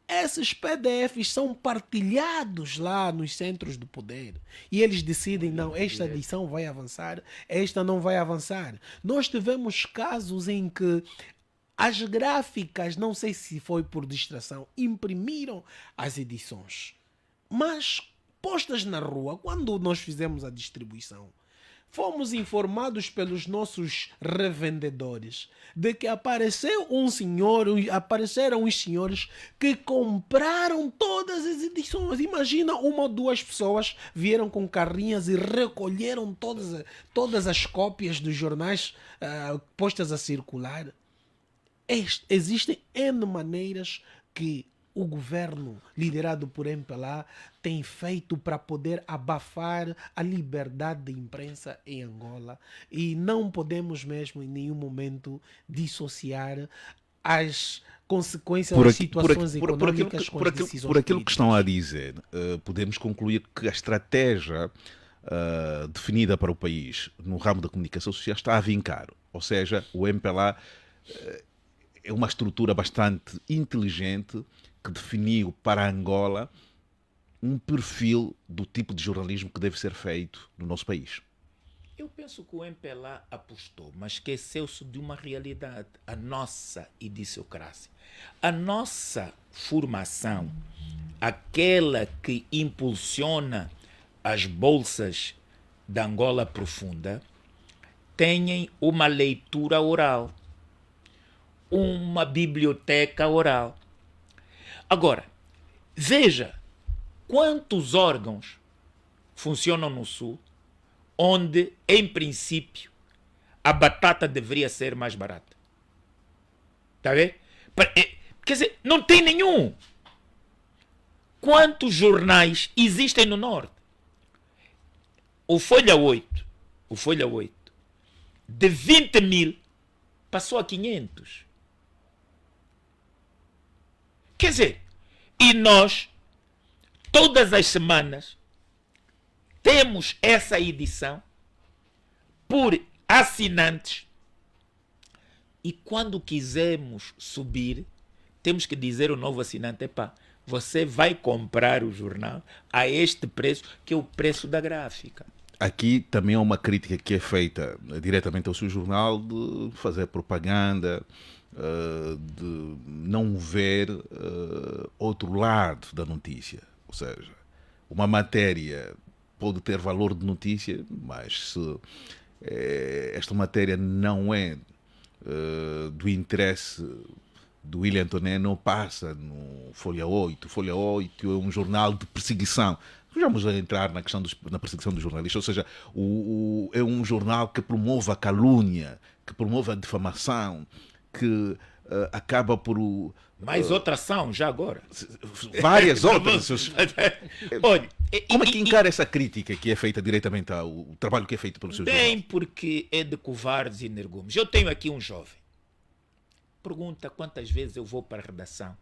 Esses PDFs são partilhados lá nos centros do poder. E eles decidem, não, esta edição vai avançar, esta não vai avançar. Nós tivemos casos em que as gráficas, não sei se foi por distração, imprimiram as edições. Mas, postas na rua, quando nós fizemos a distribuição, fomos informados pelos nossos revendedores de que apareceram uns senhores que compraram todas as edições. Imagina, 1 ou 2 pessoas vieram com carrinhas e recolheram todas as cópias dos jornais postas a circular. Existem N maneiras que o governo, liderado por MPLA, tem feito para poder abafar a liberdade de imprensa em Angola. E não podemos mesmo, em nenhum momento, dissociar as consequências das situações econômicas com as decisões por aquilo políticas. Que estão a dizer, podemos concluir que a estratégia definida para o país no ramo da comunicação social está a vincar. Ou seja, o MPLA é uma estrutura bastante inteligente que definiu para Angola um perfil do tipo de jornalismo que deve ser feito no nosso país. Eu penso que o MPLA apostou, mas esqueceu-se de uma realidade, a nossa idiosincrasia. A nossa formação, aquela que impulsiona as bolsas da Angola Profunda, tem uma leitura oral, uma biblioteca oral. Agora, veja quantos órgãos funcionam no Sul, onde, em princípio, a batata deveria ser mais barata. Está a ver? Quer dizer, não tem nenhum. Quantos jornais existem no Norte? O Folha 8, de 20 mil, passou a 500. Quer dizer, e nós, todas as semanas, temos essa edição por assinantes e quando quisermos subir, temos que dizer ao novo assinante, você vai comprar o jornal a este preço, que é o preço da gráfica. Aqui também há uma crítica que é feita diretamente ao seu jornal de fazer propaganda, de não ver outro lado da notícia. Ou seja, uma matéria pode ter valor de notícia, mas se esta matéria não é do interesse do William Toné, não passa no Folha 8. Folha 8 é um jornal de perseguição. Vamos entrar na questão na perseguição dos jornalistas, ou seja, é um jornal que promove a calúnia, que promove a difamação, que acaba por... Mais outra ação, já agora. Várias outras. Olha, como é que encara essa crítica que é feita diretamente ao trabalho que é feito pelo seu jornal? Bem, porque é de covardes e energúmenos. Eu tenho aqui um jovem. Pergunta quantas vezes eu vou para a redação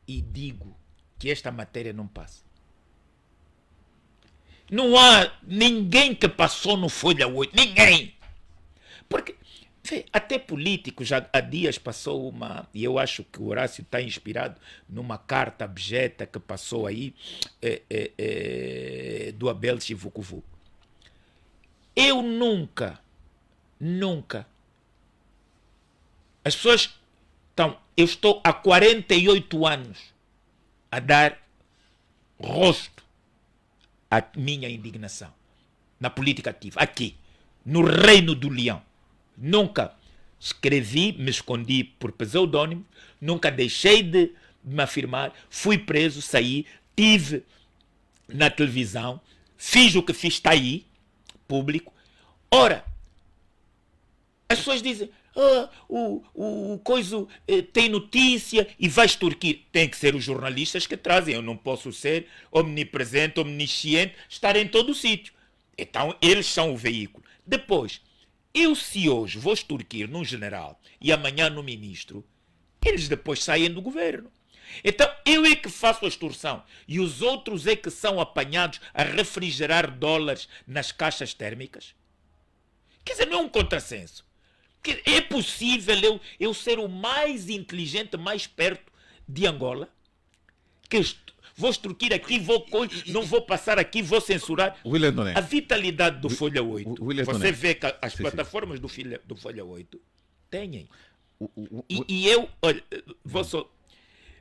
e digo que esta matéria não passa. Não há ninguém que passou no Folha 8. Ninguém. Porque, vê, até político, já há dias passou uma... E eu acho que o Horácio está inspirado numa carta abjeta que passou aí do Abel Chivucuvu. Eu nunca... As pessoas estão... Eu estou há 48 anos a dar rosto à minha indignação na política ativa, aqui, no Reino do Leão. Nunca escrevi, me escondi por pseudônimo, nunca deixei de me afirmar, fui preso, saí, tive na televisão, fiz o que fiz, está aí, público. Ora, as pessoas dizem, o coisa tem notícia e vai extorquir. Tem que ser os jornalistas que trazem. Eu não posso ser omnipresente, omnisciente, estar em todo o sítio. Então, eles são o veículo. Depois, eu se hoje vou extorquir num general e amanhã no ministro, eles depois saem do governo. Então, eu é que faço a extorsão e os outros é que são apanhados a refrigerar dólares nas caixas térmicas. Quer dizer, não é um contrassenso. É possível eu ser o mais inteligente, mais perto de Angola? Que vou extorquir aqui, não vou passar aqui, vou censurar. A vitalidade do Folha 8. Você vê que as plataformas do Folha 8 têm. E eu, olha, vou só...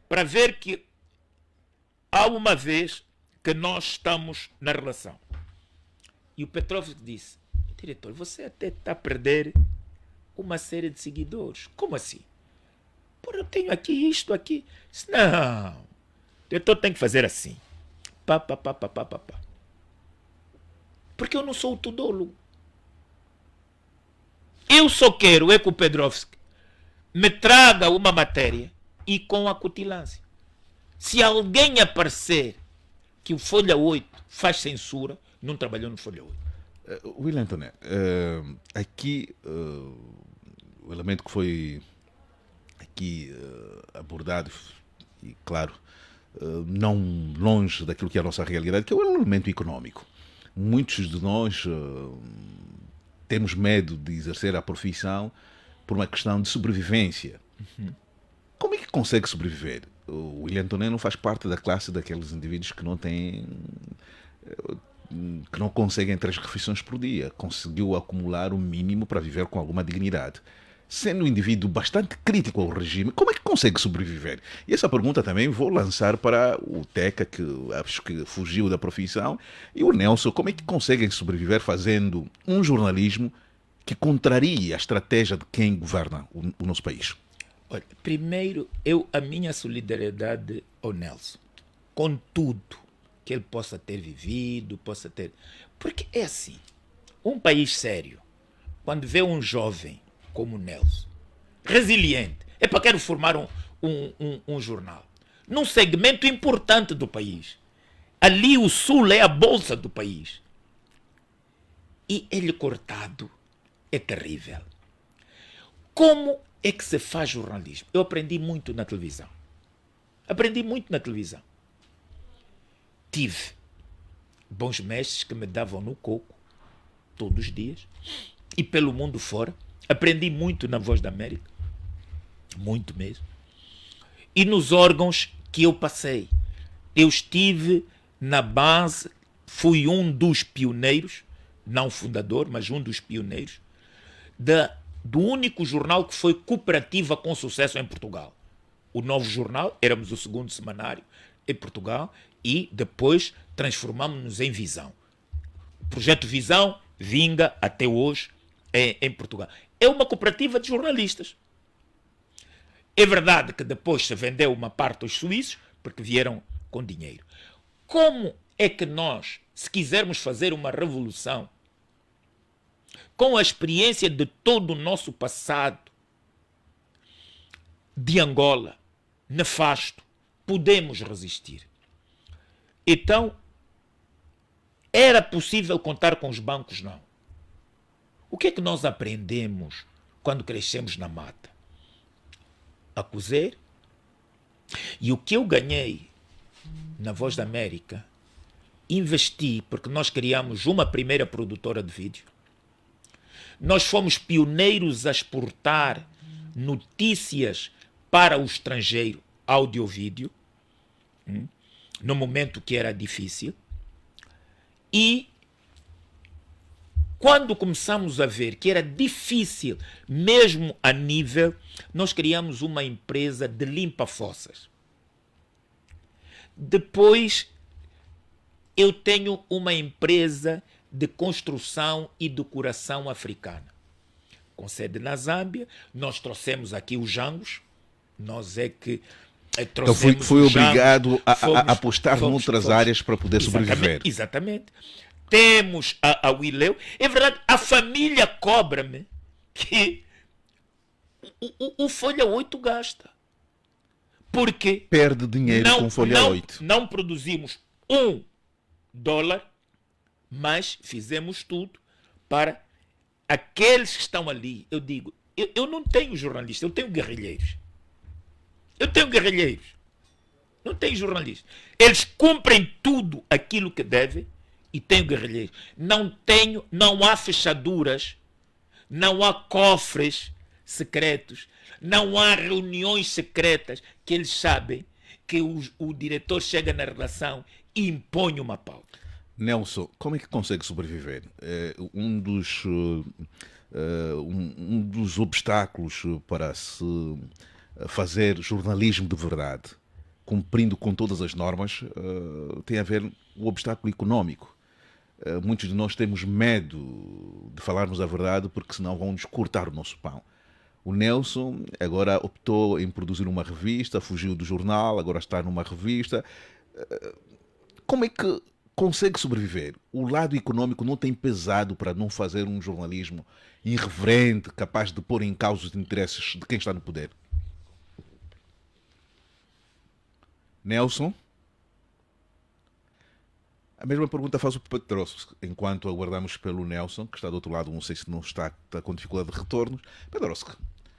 Para ver que há uma vez que nós estamos na relação. E o Petrovski disse, diretor, você até está a perder uma série de seguidores. Como assim? Pô, eu tenho aqui isto, aqui. Não. Diretor tem que fazer assim. Pá. Porque eu não sou o tudólogo. Eu só quero é que o Petrovski me traga uma matéria e com acutilância. Se alguém aparecer que o Folha 8 faz censura, não trabalhou no Folha 8. William Toné, aqui o elemento que foi aqui abordado, e claro, não longe daquilo que é a nossa realidade, que é o elemento económico. Muitos de nós temos medo de exercer a profissão por uma questão de sobrevivência. Uhum. Como é que consegue sobreviver? O William Toné não faz parte da classe daqueles indivíduos que não têm... que não conseguem 3 refeições por dia. Conseguiu acumular o mínimo para viver com alguma dignidade. Sendo um indivíduo bastante crítico ao regime, como é que consegue sobreviver? E essa pergunta também vou lançar para o Teca, que acho que fugiu da profissão, e o Nelson, como é que conseguem sobreviver fazendo um jornalismo que contraria a estratégia de quem governa o nosso país? Olha, primeiro, a minha solidariedade ao Nelson, com tudo que ele possa ter vivido, porque é assim, um país sério, quando vê um jovem como o Nelson, resiliente, é para quero formar um jornal, num segmento importante do país. Ali o Sul é a bolsa do país. E ele cortado é terrível. Como é que se faz jornalismo? Eu aprendi muito na televisão. Tive bons mestres que me davam no coco todos os dias e pelo mundo fora. Aprendi muito na Voz da América, muito mesmo. E nos órgãos que eu passei, eu estive na base, fui um dos pioneiros, não fundador, mas um dos pioneiros, do único jornal que foi cooperativa com sucesso em Portugal. O Novo Jornal, éramos o segundo semanário em Portugal, e depois transformamos-nos em Visão. O projeto Visão vinga até hoje em Portugal. É uma cooperativa de jornalistas. É verdade que depois se vendeu uma parte aos suíços, porque vieram com dinheiro. Como é que nós, se quisermos fazer uma revolução, com a experiência de todo o nosso passado, de Angola, nefasto, podemos resistir? Então, era possível contar com os bancos? Não. O que é que nós aprendemos quando crescemos na mata? A cozer. E o que eu ganhei na Voz da América, investi, porque nós criamos uma primeira produtora de vídeo. Nós fomos pioneiros a exportar notícias para o estrangeiro, áudio-vídeo, no momento que era difícil. E quando começamos a ver que era difícil, mesmo a nível, nós criamos uma empresa de limpa-fossas. Depois, eu tenho uma empresa de construção e decoração africana, com sede na Zâmbia. Nós trouxemos aqui os jangos, nós é que Então foi obrigado a apostar noutras áreas para poder sobreviver. Exatamente. Temos a Willeu. É verdade, a família cobra-me que o Folha 8 gasta. Porque perde dinheiro com Folha 8. Não produzimos $1, mas fizemos tudo para aqueles que estão ali. Eu digo, eu não tenho jornalistas, eu tenho guerrilheiros. Não tenho jornalistas. Eles cumprem tudo aquilo que devem e tenho guerrilheiros. Não há fechaduras, não há cofres secretos, não há reuniões secretas que eles sabem que o diretor chega na redação e impõe uma pauta. Nelson, como é que consegue sobreviver? Um dos obstáculos para se fazer jornalismo de verdade, cumprindo com todas as normas, tem a ver com o obstáculo económico. Muitos de nós temos medo de falarmos a verdade porque senão vão nos cortar o nosso pão. O Nelson agora optou em produzir uma revista, fugiu do jornal, agora está numa revista. Como é que consegue sobreviver? O lado económico não tem pesado para não fazer um jornalismo irreverente, capaz de pôr em causa os interesses de quem está no poder? Nelson? A mesma pergunta faço para o Pedroso, enquanto aguardamos pelo Nelson, que está do outro lado, não sei se não está com dificuldade de retornos. Pedroso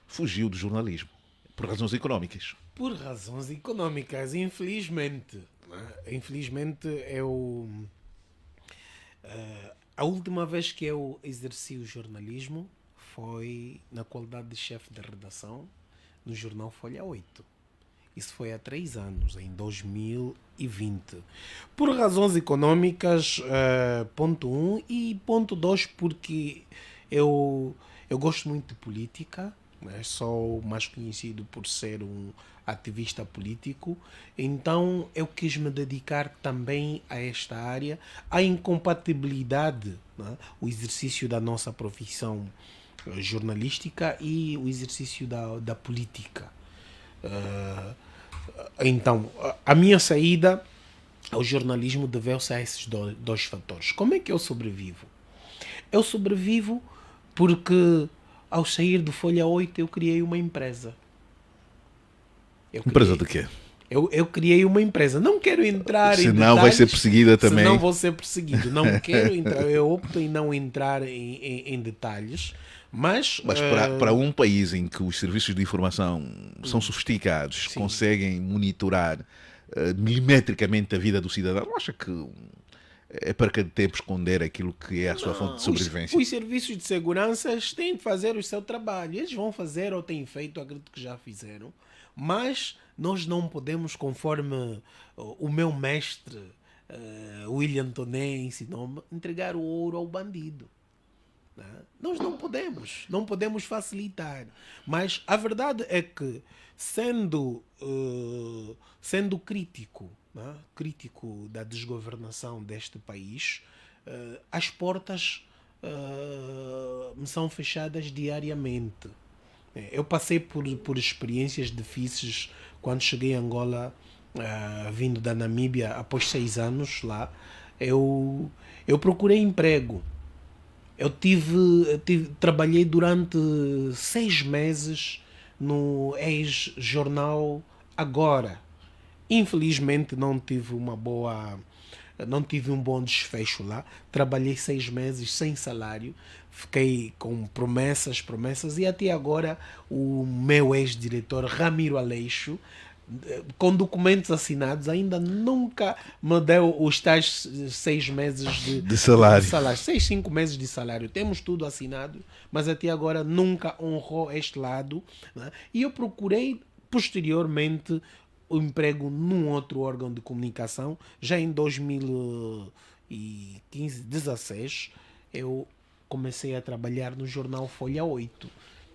fugiu do jornalismo, por razões económicas. Por razões económicas, infelizmente. Infelizmente, a última vez que eu exerci o jornalismo foi na qualidade de chefe de redação no jornal Folha 8. Isso foi há 3 anos, em 2020. Por razões económicas, ponto 1, e ponto 2, porque eu gosto muito de política, né? Sou mais conhecido por ser um ativista político, então eu quis me dedicar também a esta área, a incompatibilidade, né? O exercício da nossa profissão jornalística e o exercício da política. Então, a minha saída ao jornalismo deveu-se a esses dois fatores. Como é que eu sobrevivo? Eu sobrevivo porque, ao sair do Folha 8, eu criei uma empresa. Empresa de quê? Eu criei uma empresa. Não quero entrar em detalhes. Senão vai ser perseguida também. Senão vou ser perseguido. Não quero entrar. Eu opto em não entrar em detalhes. Mas para um país em que os serviços de informação são sofisticados, sim, conseguem monitorar milimetricamente a vida do cidadão, não acha que é perca de tempo esconder aquilo que é a sua fonte de sobrevivência? Os serviços de segurança têm de fazer o seu trabalho. Eles vão fazer ou têm feito, acredito que já fizeram. Mas nós não podemos, conforme o meu mestre William Toné ensinou-me, entregar o ouro ao bandido. Nós não podemos facilitar. Mas a verdade é que, sendo crítico né, crítico da desgovernação deste país, as portas me são fechadas diariamente. Eu passei por experiências difíceis quando cheguei a Angola, vindo da Namíbia após 6 anos lá. Eu procurei emprego. Trabalhei durante 6 meses no ex-jornal Agora. Infelizmente não tive um bom desfecho lá. Trabalhei 6 meses sem salário, fiquei com promessas, e até agora o meu ex-diretor Ramiro Aleixo, com documentos assinados, ainda nunca me deu os tais 6 meses De salário. de salário. 5 meses de salário. Temos tudo assinado, mas até agora nunca honrou este lado, né? E eu procurei posteriormente o emprego num outro órgão de comunicação. Já em 2015, 16, eu comecei a trabalhar no jornal Folha 8,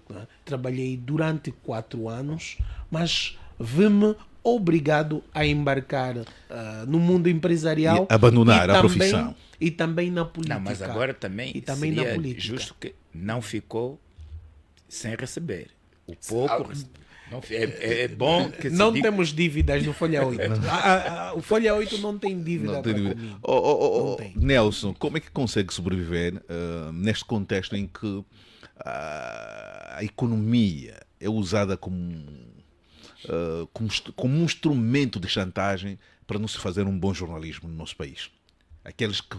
né? Trabalhei durante 4 anos, mas vi-me obrigado a embarcar no mundo empresarial E abandonar e a também, profissão. e também na política. Não, mas agora também E também na seria política. justo que não ficou sem receber. O pouco é bom que se Não diga. temos dívidas no Folha 8. O Folha 8 não tem dívida Não tem para dúvida. comigo. Não tem. Nelson, como é que consegue sobreviver neste contexto em que a economia é usada como um instrumento de chantagem para não se fazer um bom jornalismo no nosso país? Aqueles que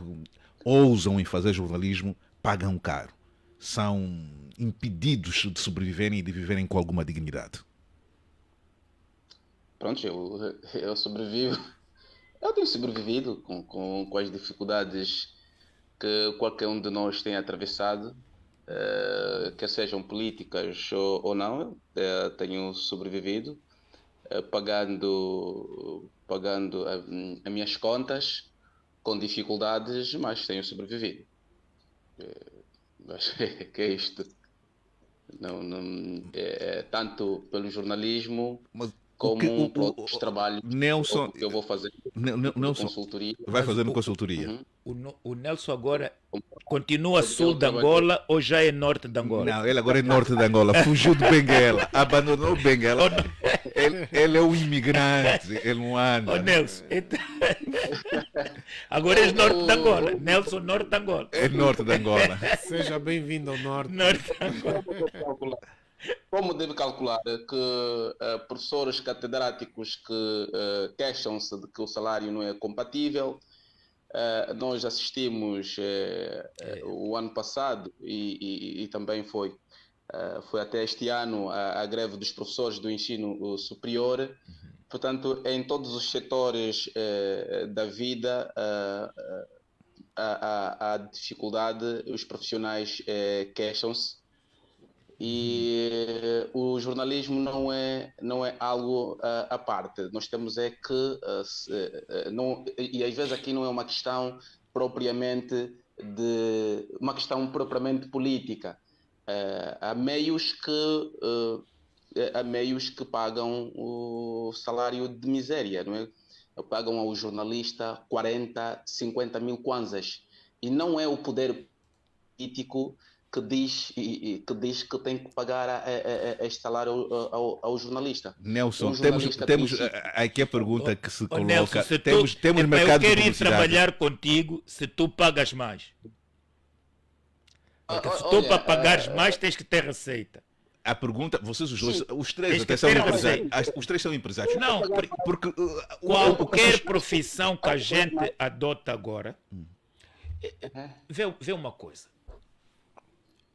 ousam em fazer jornalismo pagam caro. São impedidos de sobreviverem e de viverem com alguma dignidade. Pronto, eu sobrevivo. Eu tenho sobrevivido com as dificuldades que qualquer um de nós tem atravessado, quer sejam políticas ou não. Tenho sobrevivido, pagando as minhas contas com dificuldades, mas tenho sobrevivido. Acho que é isto. Tanto pelo jornalismo Mas como por outros trabalhos Nelson, que eu vou fazer de Nelson consultoria. vai fazendo o- consultoria. O Nelson agora continua sul de trabalho- Angola ou já é norte de Angola? Não, ele agora é norte de Angola, fugiu de Benguela, abandonou Benguela. Ele é um imigrante, ele não anda. Ô Nelson, então... agora és norte de Angola. Nelson, norte de Angola. É norte de Angola. Seja bem-vindo ao Norte. Norte de Angola. Como deve calcular que professores catedráticos que queixam-se de que o salário não é compatível, nós assistimos o ano passado e também foi até este ano a greve dos professores do ensino superior. Portanto, em todos os setores da vida há dificuldade, os profissionais queixam-se. E o jornalismo não é algo à parte. Nós temos é que e às vezes aqui não é uma questão propriamente política. Há meios que pagam o salário de miséria, não é? Pagam ao jornalista 40, 50 mil kwanzas, e não é o poder político que diz que tem que pagar este salário ao jornalista. Nelson, jornalista temos princípio. aqui a pergunta que se Ô coloca. Nelson, se temos eu mercado de quero ir publicidade. trabalhar contigo se tu pagas mais. Porque se tu Olha, para pagares mais tens que ter receita. A pergunta, vocês os dois, os três Tens até que são ter empresários. Os três são empresários. Não, Porque qualquer profissão que a gente adota agora, vê uma coisa.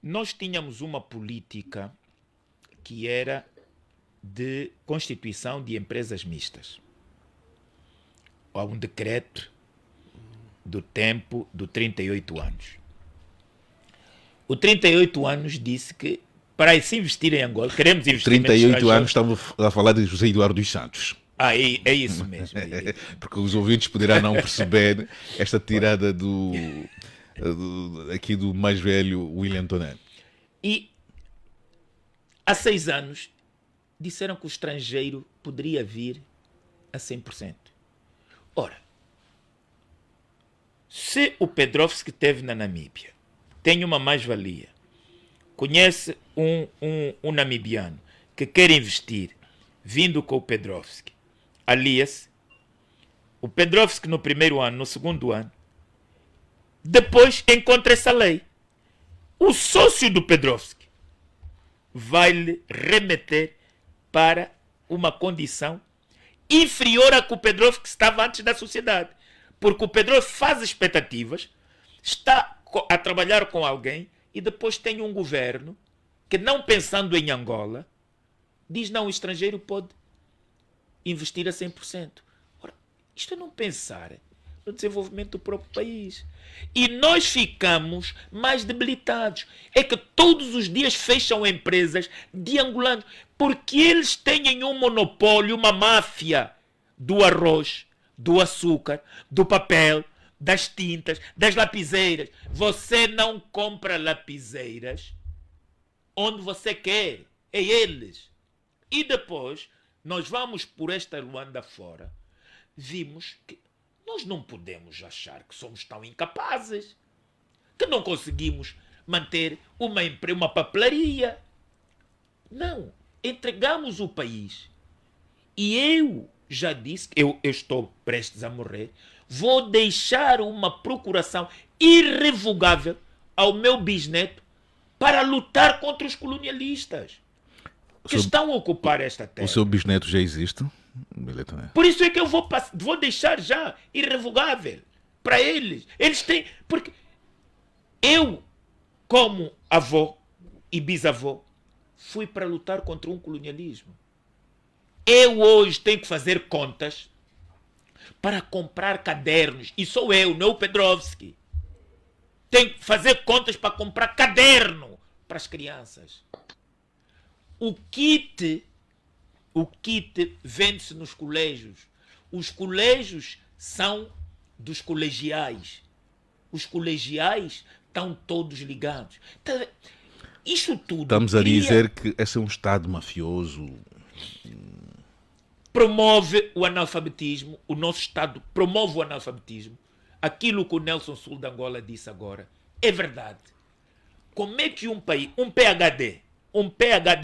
Nós tínhamos uma política que era de constituição de empresas mistas. Há um decreto do tempo de 38 anos. O 38 anos disse que para se investir em Angola, queremos investir 38 anos estamos a falar de José Eduardo dos Santos. É isso mesmo. Porque os ouvintes poderão não perceber esta tirada aqui do mais velho William Toné. E há 6 anos disseram que o estrangeiro poderia vir a 100%. Ora, se o Pedrovski esteve na Namíbia, tem uma mais-valia, conhece um namibiano que quer investir, vindo com o Pedrovski, alia-se, o Pedrovski no primeiro ano, no segundo ano, depois encontra essa lei. O sócio do Pedrovski vai-lhe remeter para uma condição inferior à que o Pedrovski estava antes da sociedade. Porque o Pedrovski faz expectativas, está a trabalhar com alguém e depois tem um governo que, não pensando em Angola, diz não, o estrangeiro pode investir a 100%. Ora, isto é não pensar no desenvolvimento do próprio país. E nós ficamos mais debilitados. É que todos os dias fecham empresas de angolanos porque eles têm um monopólio, uma máfia do arroz, do açúcar, do papel, das tintas, das lapiseiras. Você não compra lapiseiras onde você quer. É eles. E depois, nós vamos por esta Luanda fora, vimos que nós não podemos achar que somos tão incapazes, que não conseguimos manter uma papelaria. Não. Entregamos o país. E eu já disse que eu estou prestes a morrer. Vou deixar uma procuração irrevogável ao meu bisneto para lutar contra os colonialistas que estão a ocupar esta terra. O seu bisneto já existe? Por isso é que eu vou deixar já irrevogável para eles. Eles têm... Porque eu, como avô e bisavô, fui para lutar contra um colonialismo. Eu hoje tenho que fazer contas para comprar cadernos. E sou eu, não o Pedrovski. Tenho que fazer contas para comprar caderno para as crianças. O kit vende-se nos colégios. Os colégios são dos colegiais. Os colegiais estão todos ligados. Isso tudo... Estamos a dizer que esse é um Estado mafioso. Promove o analfabetismo. O nosso Estado promove o analfabetismo. Aquilo que o Nelson Sul de Angola disse agora é verdade. Como é que um país, um PhD,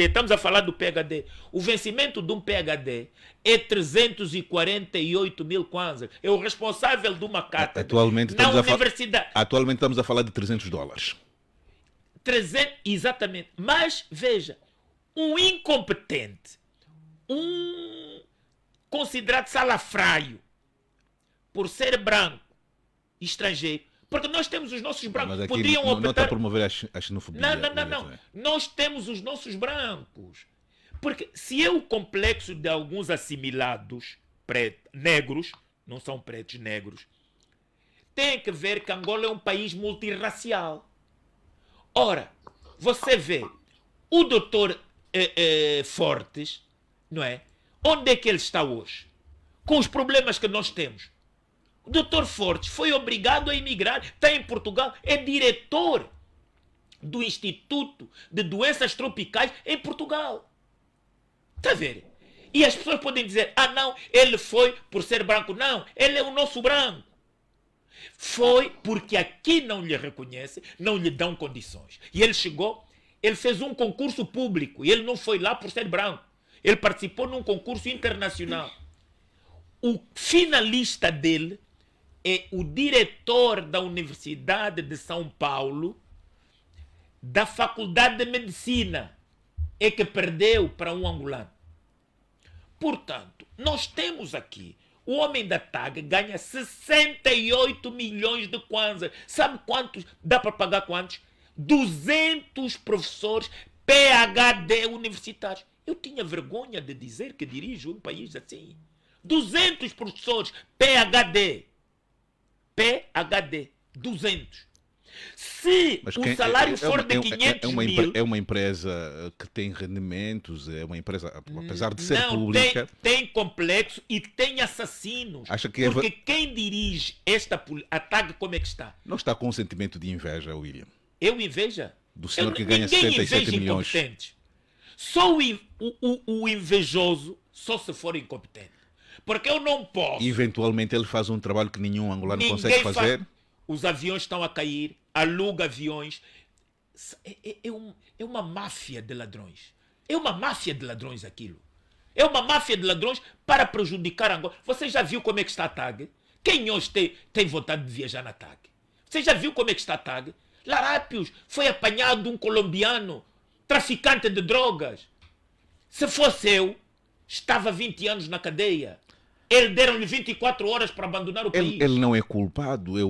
estamos a falar do PhD, o vencimento de um PhD é 348 mil kwanzas. É o responsável de uma cátedra atualmente na universidade. Atualmente estamos a falar de $300. 300, exatamente. Mas, veja, um incompetente, considerado salafraio, por ser branco, estrangeiro, porque nós temos os nossos brancos, poderiam optar... Não está a promover a xenofobia. Não. Nós temos os nossos brancos. Porque se é o complexo de alguns assimilados negros, não são pretos, negros, tem que ver que Angola é um país multirracial. Ora, você vê o doutor Fortes, não é? Onde é que ele está hoje? Com os problemas que nós temos. O doutor Fortes foi obrigado a emigrar, está em Portugal, é diretor do Instituto de Doenças Tropicais em Portugal. Está a ver? E as pessoas podem dizer, não, ele foi por ser branco. Não, ele é o nosso branco. Foi porque aqui não lhe reconhecem, não lhe dão condições. E ele chegou, ele fez um concurso público, e ele não foi lá por ser branco. Ele participou num concurso internacional. O finalista dele é o diretor da Universidade de São Paulo, da Faculdade de Medicina, é que perdeu para um angolano. Portanto, nós temos aqui, o homem da TAG ganha 68 milhões de kwanzas. Sabe quantos? Dá para pagar quantos? 200 professores PhD universitários. Eu tinha vergonha de dizer que dirijo um país assim. 200 professores PhD. PhD. 200. Se o salário for de 500 mil... É uma empresa que tem rendimentos, é uma empresa, apesar de ser pública... Tem complexo e tem assassinos. Acha que porque quem dirige a TAG, como é que está? Não está com um sentimento de inveja, William? Eu inveja? Do senhor que ganha 77 milhões. Só o invejoso, só se for incompetente. Porque eu não posso. Eventualmente ele faz um trabalho que nenhum angolano Ninguém consegue fazer. Os aviões estão a cair, aluga aviões. É uma máfia de ladrões. É uma máfia de ladrões aquilo. É uma máfia de ladrões para prejudicar Angola. Você já viu como é que está a TAG? Quem hoje tem vontade de viajar na TAG? Você já viu como é que está a TAG? Larápios foi apanhado um colombiano, traficante de drogas. Se fosse eu, estava 20 anos na cadeia. Ele deram-lhe 24 horas para abandonar o país. Ele não é culpado, é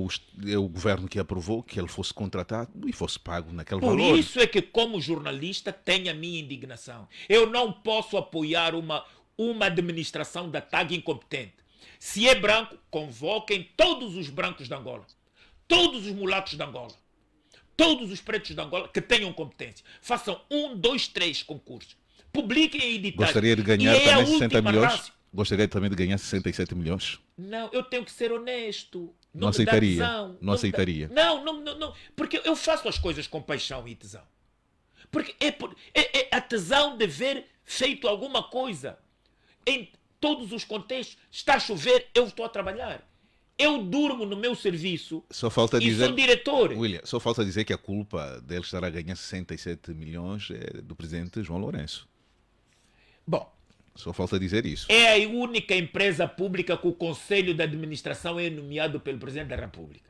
o governo que aprovou que ele fosse contratado e fosse pago naquele valor. Por isso é que, como jornalista, tenho a minha indignação. Eu não posso apoiar uma administração da TAG incompetente. Se é branco, convoquem todos os brancos de Angola, todos os mulatos de Angola, todos os pretos de Angola que tenham competência. Façam 1, 2, 3 concursos. Publiquem em editais. Gostaria de ganhar também 60 milhões? Rácio. Gostaria também de ganhar 67 milhões? Não, eu tenho que ser honesto. Não aceitaria. Não aceitaria. Não. Porque eu faço as coisas com paixão e tesão. Porque é a tesão de ver feito alguma coisa. Em todos os contextos. Está a chover, eu estou a trabalhar. Eu durmo no meu serviço só falta e dizer, sou diretor. William, só falta dizer que a culpa dele estar a ganhar 67 milhões é do presidente João Lourenço. Bom, só falta dizer isso. é a única empresa pública que o Conselho de Administração é nomeado pelo Presidente da República.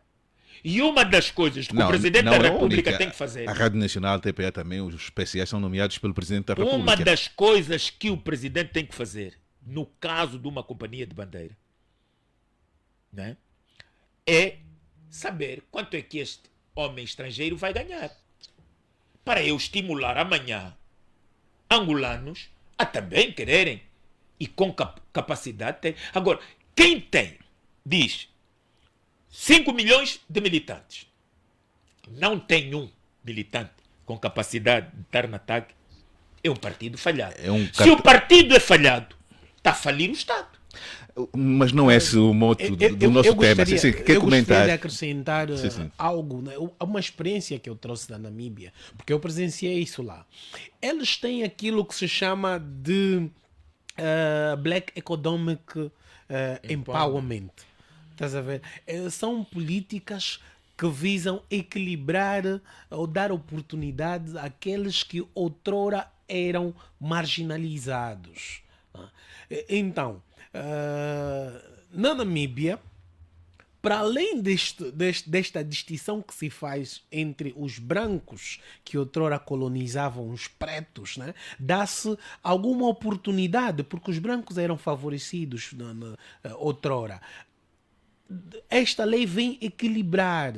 E uma das coisas que o Presidente da República tem que fazer... A Rádio Nacional, a TPA também, os especiais são nomeados pelo Presidente da República. Uma das coisas que o Presidente tem que fazer, no caso de uma companhia de bandeira, né, é saber quanto é que este homem estrangeiro vai ganhar. Para eu estimular amanhã angolanos a também quererem e com capacidade ter. Agora, quem tem, diz, 5 milhões de militantes, não tem um militante com capacidade de estar na TAG, é um partido falhado. Se o partido é falhado, está a falir o Estado. Mas não é esse o moto do nosso tema. Eu gostaria de acrescentar algo, né? Uma experiência que eu trouxe da Namíbia, porque eu presenciei isso lá. Eles têm aquilo que se chama de Black Economic Empowerment. Estás a ver? São políticas que visam equilibrar ou dar oportunidade àqueles que outrora eram marginalizados. Então, na Namíbia, para além desta distinção que se faz entre os brancos que outrora colonizavam os pretos, né, dá-se alguma oportunidade, porque os brancos eram favorecidos outrora. Esta lei vem equilibrar.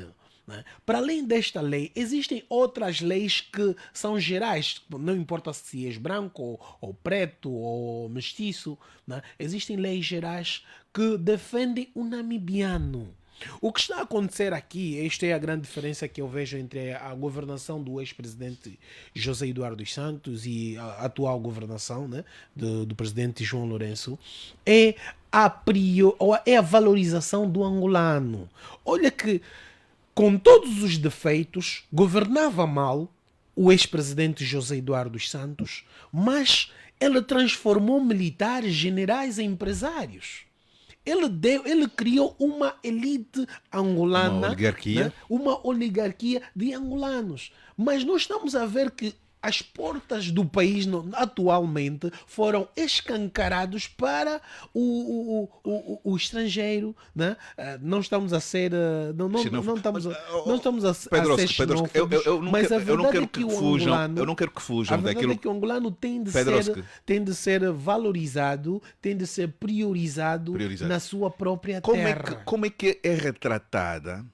Né? Para além desta lei, existem outras leis que são gerais, não importa se és branco ou preto ou mestiço, né? Existem leis gerais que defendem o namibiano. O que está a acontecer aqui, esta é a grande diferença que eu vejo entre a governação do ex-presidente José Eduardo dos Santos e a atual governação, né, do presidente João Lourenço, é a valorização do angolano. Olha que com todos os defeitos, governava mal o ex-presidente José Eduardo dos Santos, mas ele transformou militares, generais em empresários. Ele criou uma elite angolana, uma oligarquia, né? Uma oligarquia de angolanos. Mas nós estamos a ver que as portas do país atualmente foram escancarados para o estrangeiro, né? Não estamos a ser não estamos a ser xenófobos, mas a verdade é que o angolano, eu não quero que fujam a verdade daquilo é que o angolano tem de ser valorizado, tem de ser priorizado. Na sua própria terra. Como é que é retratada?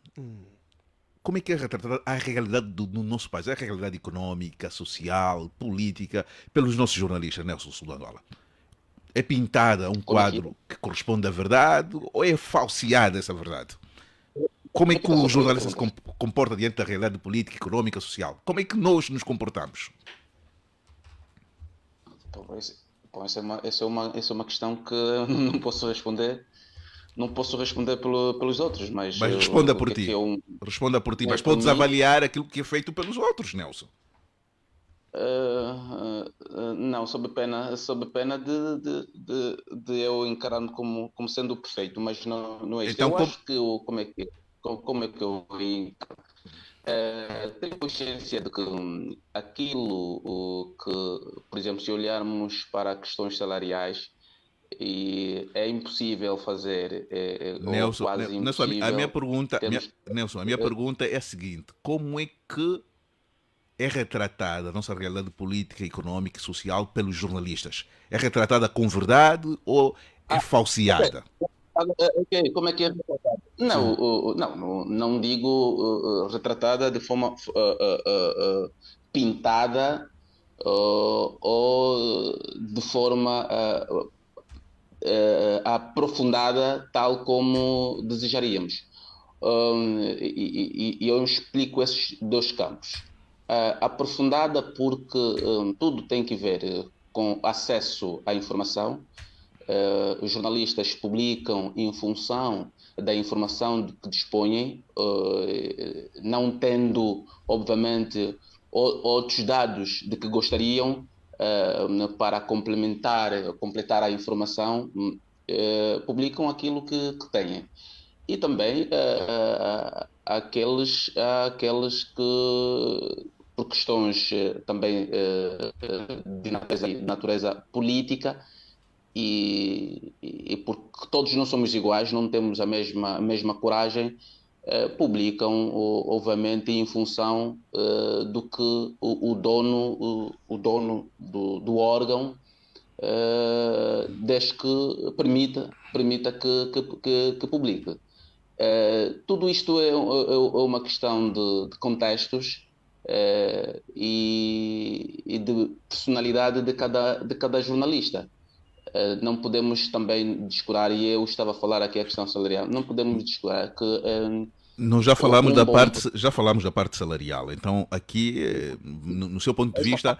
Como é que é retratada a realidade do nosso país, a realidade econômica, social, política, pelos nossos jornalistas, Nelson Sul de Angola? É pintada um quadro que corresponde à verdade ou é falseada essa verdade? Como é que o jornalista se comporta diante da realidade política, econômica, social? Como é que nós nos comportamos? Essa é uma questão que eu não posso responder. Não posso responder pelos outros, mas responda por ti. Responda por ti, mas podes avaliar aquilo que é feito pelos outros, Nelson. Não, sob pena de eu encarar-me como sendo perfeito, mas não é isto. Então, Eu acho que como é que eu tenho consciência de que aquilo que, por exemplo, se olharmos para questões salariais, e é impossível fazer, ou Nelson, quase Nelson, a minha impossível, pergunta, termos. Nelson, a minha pergunta é a seguinte: como é que é retratada a nossa realidade política, económica e social pelos jornalistas? É retratada com verdade ou é Ok. falseada? Ok, como é que é retratado? Não, Sim. não digo retratada de forma pintada, ou de forma aprofundada, tal como desejaríamos. E eu explico esses dois campos. Aprofundada porque tudo tem que ver com acesso à informação. Os jornalistas publicam em função da informação de que dispõem, não tendo, obviamente, outros dados de que gostariam para completar a informação, publicam aquilo que têm. E também aqueles que, por questões também de natureza política, e porque todos não somos iguais, não temos a mesma coragem, publicam, obviamente, em função do que o dono do órgão, desde que permita que publique. Tudo isto é uma questão de contextos, e de personalidade de cada jornalista. Não podemos também descurar, e eu estava a falar aqui a questão salarial, não podemos descurar que Nós já bom. falamos da parte salarial. Então, aqui, no seu ponto de vista,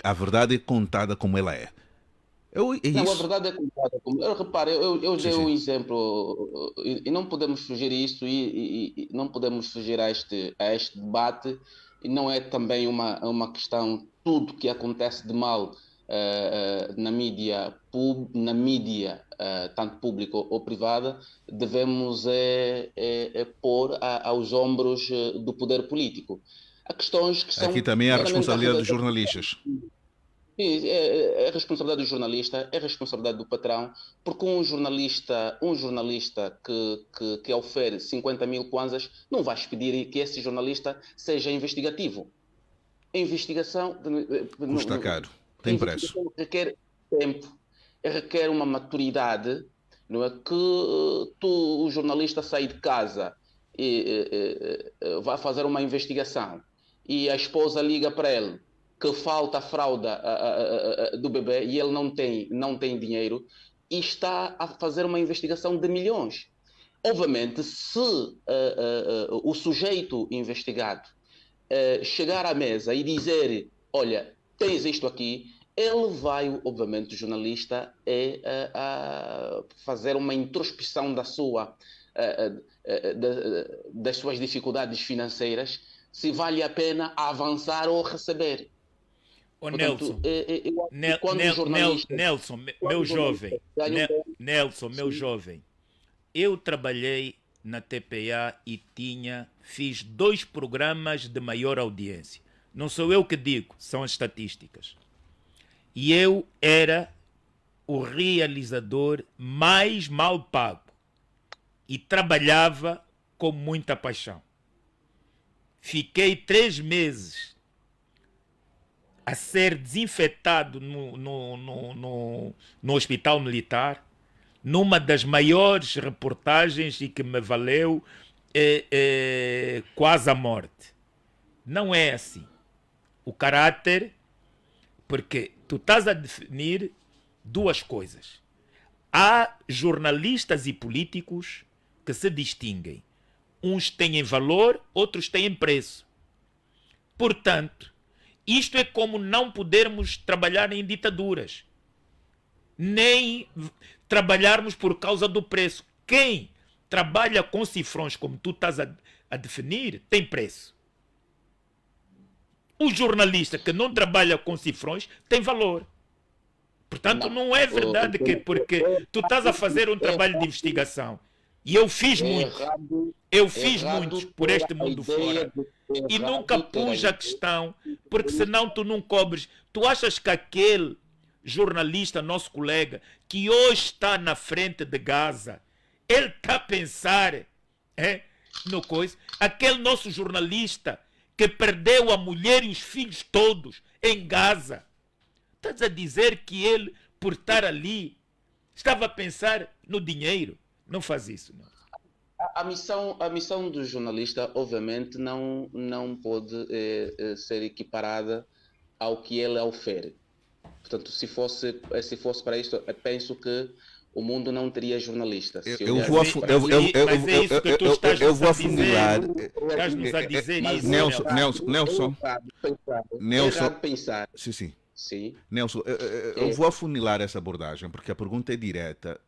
a verdade é contada como ela é. É Não, a isso? verdade é contada como. Repare, eu Sim, dei sim. um exemplo, e não podemos fugir a isto, e não podemos fugir a este debate, e não é também uma questão, tudo que acontece de mal na mídia tanto pública ou privada, devemos pôr aos ombros do poder político. Há questões que Aqui são também há a meramente da responsabilidade dos jornalistas. Sim, é responsabilidade do jornalista, é responsabilidade do patrão, porque um jornalista que ofere 50 mil kwanzas não vai pedir que esse jornalista seja investigativo. A investigação, Custa caro. a Tem preço. investigação requer tempo, requer uma maturidade, não é? Que o jornalista sai de casa e vai fazer uma investigação, e a esposa liga para ele que falta a fralda do bebê, e ele não tem dinheiro, e está a fazer uma investigação de milhões. Obviamente, se o sujeito investigado chegar à mesa e dizer: olha, tens isto aqui, ele vai, obviamente, o jornalista, a fazer uma introspecção das suas dificuldades financeiras, se vale a pena avançar ou receber. Ô Portanto, Nelson, eu acho que quando os jornalistas, Nelson, quando meu os jornalistas jovem, ganham bem, Nelson, meu sim, jovem, eu trabalhei na TPA e fiz 2 programas de maior audiência. Não sou eu que digo, são as estatísticas. E eu era o realizador mais mal pago e trabalhava com muita paixão. Fiquei 3 meses a ser desinfetado no hospital militar, numa das maiores reportagens, e que me valeu quase a morte. Não é assim. O caráter, porque tu estás a definir 2 coisas. Há jornalistas e políticos que se distinguem. Uns têm valor, outros têm preço. Portanto, isto é como não podermos trabalhar em ditaduras, nem trabalharmos por causa do preço. Quem trabalha com cifrões, como tu estás a definir, tem preço. O jornalista que não trabalha com cifrões tem valor. Portanto, não é verdade que porque tu estás a fazer um trabalho de investigação, e eu fiz muitos por este mundo fora, e nunca pus a questão, porque senão tu não cobres. Tu achas que aquele jornalista, nosso colega, que hoje está na frente de Gaza, ele está a pensar no coisa? Aquele nosso jornalista que perdeu a mulher e os filhos todos em Gaza, estás a dizer que ele, por estar ali, estava a pensar no dinheiro? Não faz isso, não. A missão do jornalista, obviamente, não pode ser equiparada ao que ele ofere. Portanto, se fosse para isto, eu penso que o mundo não teria jornalista. Eu vou afunilar. Estás-nos a dizer isso. Nelson. Pensar. Sim. Sim. Nelson, eu vou afunilar essa abordagem, porque a pergunta é direta.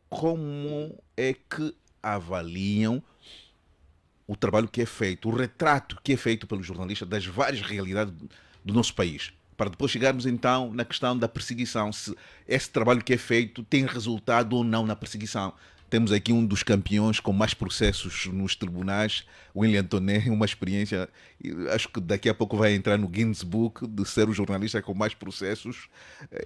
Como é que avaliam o trabalho que é feito, o retrato que é feito pelo jornalista das várias realidades do nosso país? Para depois chegarmos então na questão da perseguição, se esse trabalho que é feito tem resultado ou não na perseguição. Temos aqui um dos campeões com mais processos nos tribunais, William Toné, uma experiência, acho que daqui a pouco vai entrar no Guinness Book de ser o jornalista com mais processos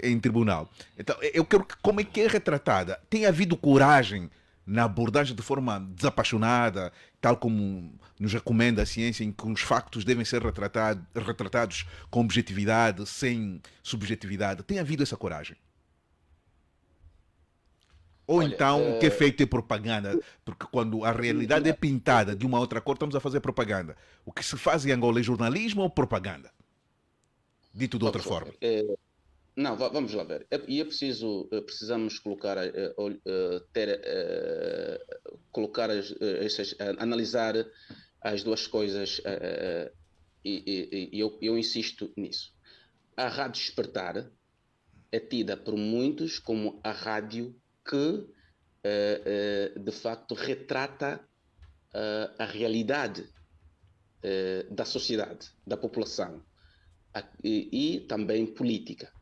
em tribunal. Então, eu quero que, como é que é retratada? Tem havido coragem na abordagem de forma desapaixonada, tal como nos recomenda a ciência, em que os factos devem ser retratados com objetividade, sem subjetividade? Tem havido essa coragem? Ou então o que é feito é propaganda? Porque quando a realidade é pintada de uma outra cor, estamos a fazer propaganda. O que se faz em Angola é jornalismo ou propaganda? Dito de outra forma. Não, vamos lá ver. Precisamos colocar, analisar as duas coisas, e eu insisto nisso. A Rádio Despertar é tida por muitos como a rádio que de facto retrata a realidade da sociedade, da população e também política.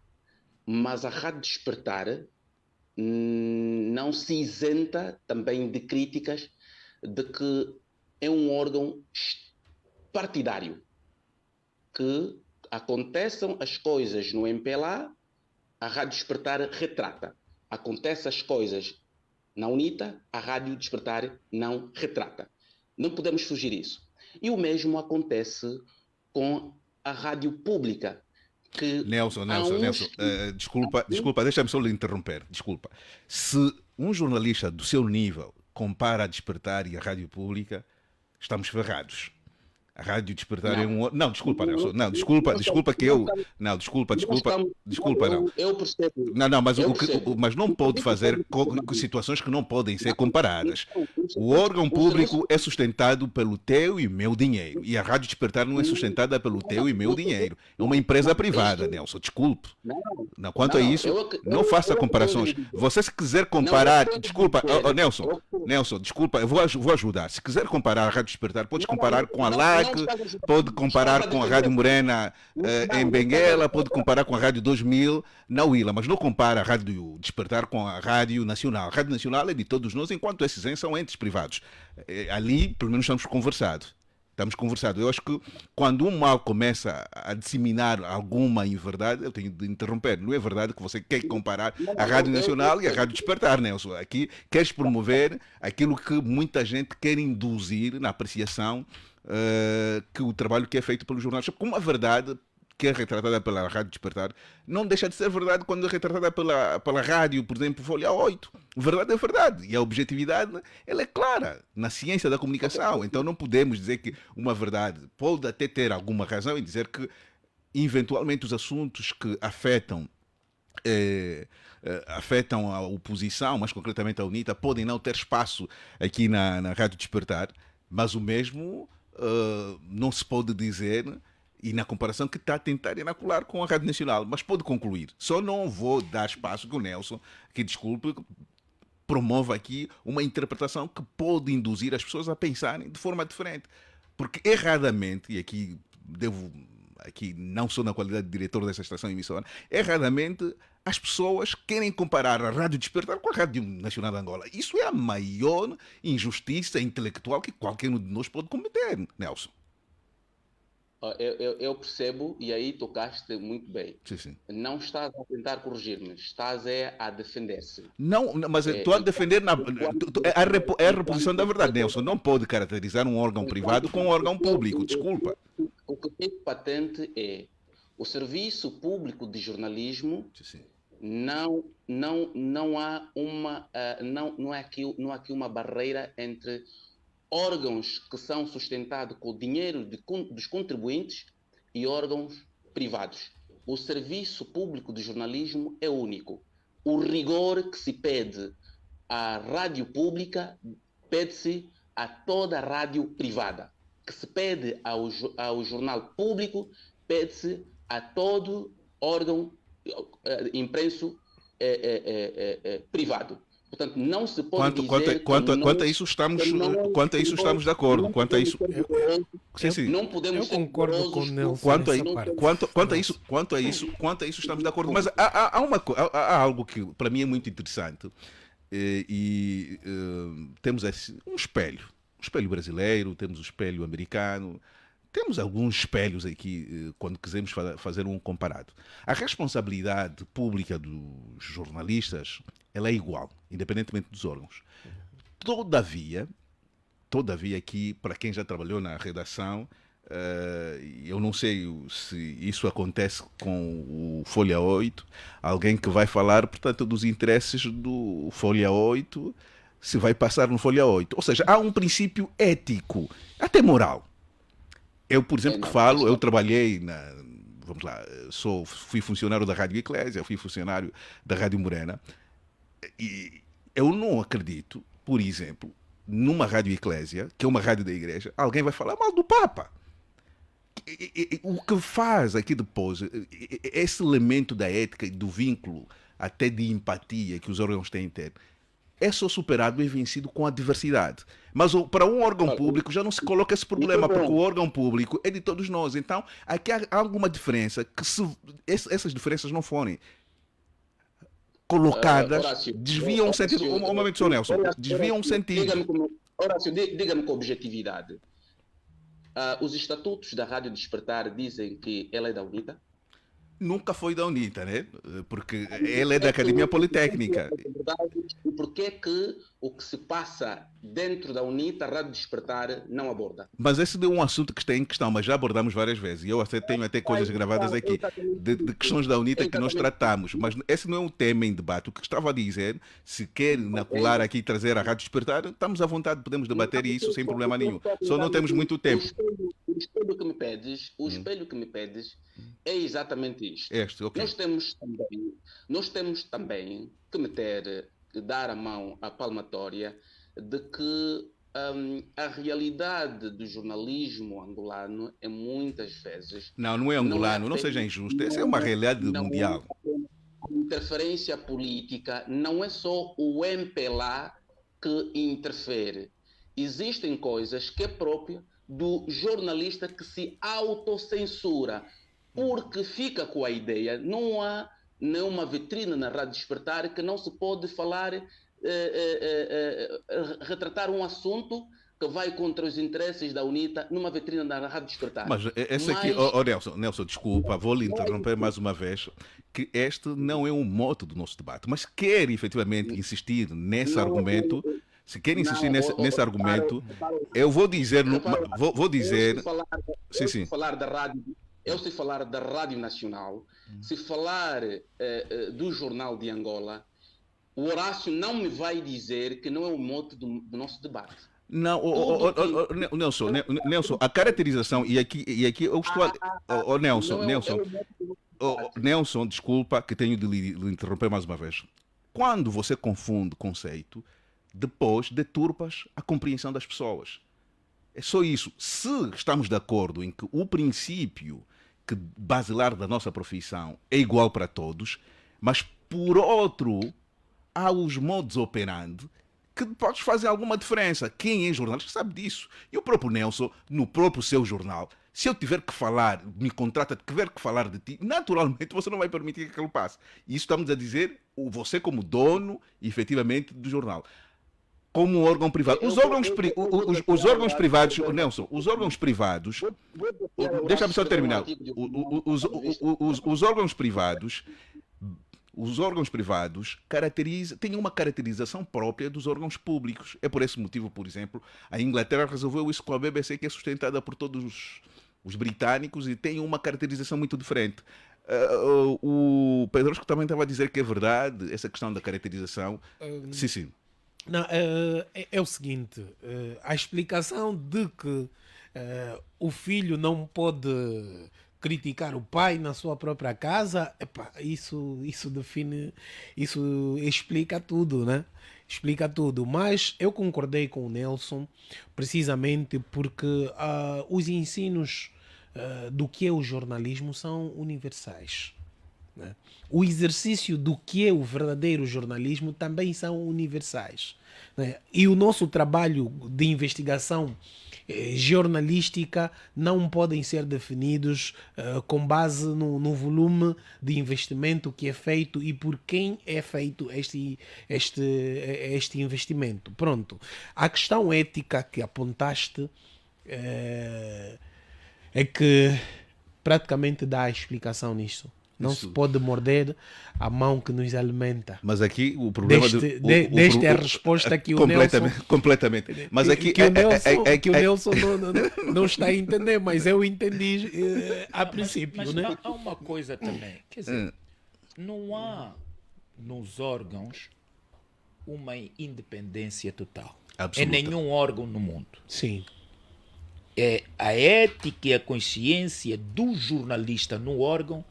Mas a Rádio Despertar não se isenta também de críticas de que é um órgão partidário, que aconteçam as coisas no MPLA, a Rádio Despertar retrata. Acontecem as coisas na UNITA, a Rádio Despertar não retrata. Não podemos fugir disso. E o mesmo acontece com a rádio pública. Nelson, desculpa, deixa-me só lhe interromper. Desculpa. Se um jornalista do seu nível compara a Despertar e a rádio pública, estamos ferrados. A Rádio Despertar é um... Não, desculpa, Nelson. Não, desculpa que eu... Não, desculpa, não. Eu percebo. Não, mas não pode fazer situações que não podem ser comparadas. O órgão público é sustentado pelo teu e meu dinheiro. E a Rádio Despertar não é sustentada pelo teu e meu dinheiro. É uma empresa privada, Nelson. Desculpe. Não, quanto a isso, não faça comparações. Você, se quiser comparar... Desculpa, Nelson, desculpa, eu vou ajudar. Se quiser comparar a Rádio Despertar, pode comparar com a LAC, pode comparar com a Rádio Morena em Benguela, pode comparar com a Rádio 2000 na Huila, mas não compara a Rádio Despertar com a Rádio Nacional. A Rádio Nacional é de todos nós, enquanto esses são entes privados. Ali, pelo menos, estamos conversados. Eu acho que quando um mal começa a disseminar alguma inverdade, eu tenho de interromper. Não é verdade que você quer comparar a Rádio Nacional e a Rádio Despertar, Nelson. Aqui queres promover aquilo que muita gente quer induzir na apreciação que o trabalho que é feito pelos jornalistas, como a verdade que é retratada pela Rádio Despertar não deixa de ser verdade quando é retratada pela rádio, por exemplo, Folha 8. Verdade é verdade. E a objetividade, ela é clara na ciência da comunicação. Então não podemos dizer que uma verdade pode até ter alguma razão em dizer que, eventualmente, os assuntos que afetam a oposição, mais concretamente a UNITA, podem não ter espaço aqui na Rádio Despertar, mas o mesmo não se pode dizer, e na comparação que está a tentar inocular com a Rádio Nacional. Mas pode concluir. Só não vou dar espaço que o Nelson, que desculpe, promova aqui uma interpretação que pode induzir as pessoas a pensarem de forma diferente. Porque erradamente, e aqui devo aqui não sou na qualidade de diretor dessa estação emissora, erradamente as pessoas querem comparar a Rádio Despertar com a Rádio Nacional de Angola. Isso é a maior injustiça intelectual que qualquer um de nós pode cometer, Nelson. Eu percebo, e aí tocaste muito bem. Sim, sim. Não estás a tentar corrigir-me, estás a defender-se. Não, mas estou a defender é a reposição da verdade, Nelson. Não pode caracterizar um órgão privado com um órgão público, desculpa. O que fica patente é o serviço público de jornalismo. Sim, sim. Não há aqui uma barreira entre órgãos que são sustentados com o dinheiro dos contribuintes e órgãos privados. O serviço público de jornalismo é único. O rigor que se pede à rádio pública pede-se a toda a rádio privada. Que se pede ao jornal público pede-se a todo órgão impresso privado. Portanto, não se pode dizer quanto a isso estamos de acordo. Quanto a isso, não podemos. Eu concordo com o Nelson. Quanto a isso estamos de acordo. Mas há algo que para mim é muito interessante temos um espelho brasileiro, temos um espelho americano. Temos alguns espelhos aqui quando quisermos fazer um comparado. A responsabilidade pública dos jornalistas ela é igual, independentemente dos órgãos. Todavia aqui, para quem já trabalhou na redação, eu não sei se isso acontece com o Folha 8, alguém que vai falar, portanto, dos interesses do Folha 8, se vai passar no Folha 8. Ou seja, há um princípio ético, até moral. Eu, por exemplo, eu trabalhei vamos lá, fui funcionário da Rádio Eclésia, fui funcionário da Rádio Morena, e eu não acredito, por exemplo, numa Rádio Eclésia, que é uma rádio da igreja, alguém vai falar mal do Papa. O que faz aqui depois, esse elemento da ética e do vínculo, até de empatia que os órgãos têm que ter, é só superado e vencido com a diversidade. Mas para um órgão público já não se coloca esse problema, porque o órgão público é de todos nós. Então, aqui há alguma diferença que se essas diferenças não forem colocadas, Horácio, desviam o sentido. Um momento, Sr. Nelson. Desviam o sentido. Horácio, diga-me com objetividade. Os estatutos da Rádio Despertar dizem que ela é da UNITA? Nunca foi da UNITA, né? Porque ela é da Academia Politécnica. E por que o que se passa dentro da UNITA, a Rádio Despertar, não aborda? Mas esse é um assunto que está em questão, mas já abordamos várias vezes. E eu tenho até coisas gravadas aqui de questões da UNITA que nós tratamos. Mas esse não é um tema em debate. O que estava a dizer, se quer inacular aqui e trazer a Rádio Despertar, estamos à vontade, podemos debater isso sem problema nenhum. Só não temos muito tempo. O espelho que me pedes é exatamente isto. Okay. Nós temos também que dar a mão à palmatória de que a realidade do jornalismo angolano é muitas vezes... Não é angolano, não seja injusto. Essa é uma realidade mundial. A interferência política não é só o MPLA que interfere. Existem coisas que é própria do jornalista que se autocensura, porque fica com a ideia, não há nenhuma vitrina na Rádio Despertar que não se pode falar, retratar um assunto que vai contra os interesses da UNITA numa vitrina da Rádio Despertar. Mas aqui, Nelson, desculpa, vou lhe interromper mais uma vez, que este não é um mote do nosso debate, mas quer efetivamente insistir nesse argumento. Se quer insistir nesse argumento, eu vou dizer... Se falar da rádio, se falar da Rádio Nacional, se falar do Jornal de Angola, o Horácio não me vai dizer que não é o mote do nosso debate. Não, Nelson, a caracterização, e aqui eu estou... Nelson, desculpa que tenho de lhe interromper mais uma vez. Quando você confunde conceito, depois deturpas a compreensão das pessoas. É só isso. Se estamos de acordo em que o princípio basilar da nossa profissão é igual para todos, mas por outro há os modus operandi que fazem alguma diferença. Quem é jornalista sabe disso. E o próprio Nelson, no próprio seu jornal, Se eu tiver que falar, me contrata, tiver que falar de ti, naturalmente você não vai permitir que aquilo passe. E isso estamos a dizer você como dono, efetivamente, do jornal. Como um órgão privado. Os órgãos privados, Nelson, os órgãos privados, deixa-me só terminar. Os órgãos privados têm uma caracterização própria dos órgãos públicos. É por esse motivo, por exemplo, a Inglaterra resolveu isso com a BBC, que é sustentada por todos os britânicos e tem uma caracterização muito diferente. O Pedrosco também estava a dizer que é verdade essa questão da caracterização. Sim, sim. Não, é o seguinte, a explicação de que o filho não pode criticar o pai na sua própria casa, isso define, isso explica tudo, né? Explica tudo. Mas eu concordei com o Nelson precisamente porque os ensinos do que é o jornalismo são universais. Né? O exercício do que é o verdadeiro jornalismo também são universais. Né? E o nosso trabalho de investigação jornalística não podem ser definidos com base no volume de investimento que é feito e por quem é feito este investimento. Pronto. A questão ética que apontaste é que praticamente dá a explicação nisso. Não se pode morder a mão que nos alimenta. Mas aqui o problema... Desta é a resposta que o Nelson... Completamente. Mas aqui... Que o Nelson não está a entender, mas eu entendi a princípio. Mas né? há uma coisa também. Quer dizer, não há nos órgãos uma independência total. Absoluta. Em nenhum órgão no mundo. Sim. É a ética e a consciência do jornalista no órgão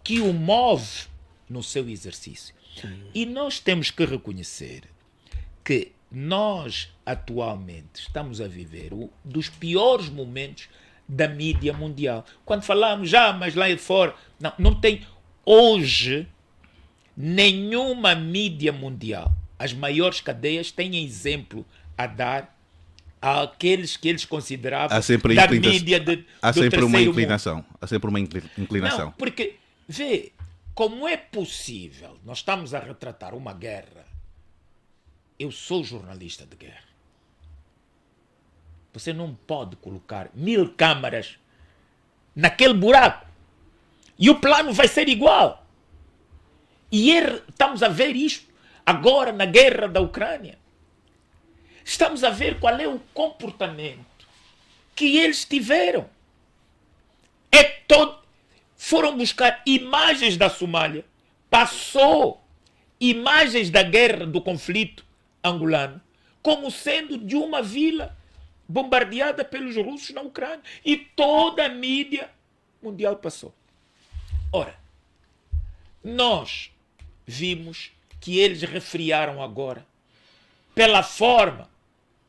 que o move no seu exercício. Sim. E nós temos que reconhecer que nós atualmente estamos a viver um dos piores momentos da mídia mundial. Quando falamos, mas lá fora, não tem hoje nenhuma mídia mundial. As maiores cadeias têm exemplo a dar àqueles que eles consideravam da mídia do terceiro mundo. Há sempre uma inclinação. Não, porque, vê, como é possível, nós estamos a retratar uma guerra. Eu sou jornalista de guerra. Você não pode colocar 1000 câmaras naquele buraco. E o plano vai ser igual. E estamos a ver isto agora na guerra da Ucrânia. Estamos a ver qual é o comportamento que eles tiveram. Foram buscar imagens da Somália, passou imagens da guerra, do conflito angolano, como sendo de uma vila bombardeada pelos russos na Ucrânia. E toda a mídia mundial passou. Ora, nós vimos que eles refriaram agora pela forma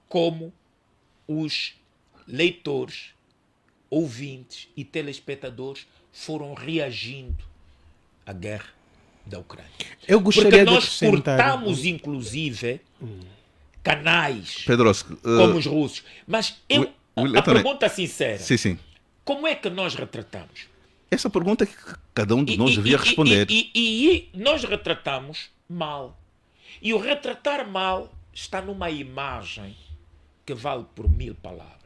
como os leitores, ouvintes e telespectadores foram reagindo à guerra da Ucrânia. Eu gostaria Porque nós cortamos, inclusive, canais como os russos. Mas a pergunta sincera, sim. Como é que nós retratamos? Essa pergunta que cada um de nós devia responder. E nós retratamos mal. E o retratar mal está numa imagem que vale por 1000 palavras.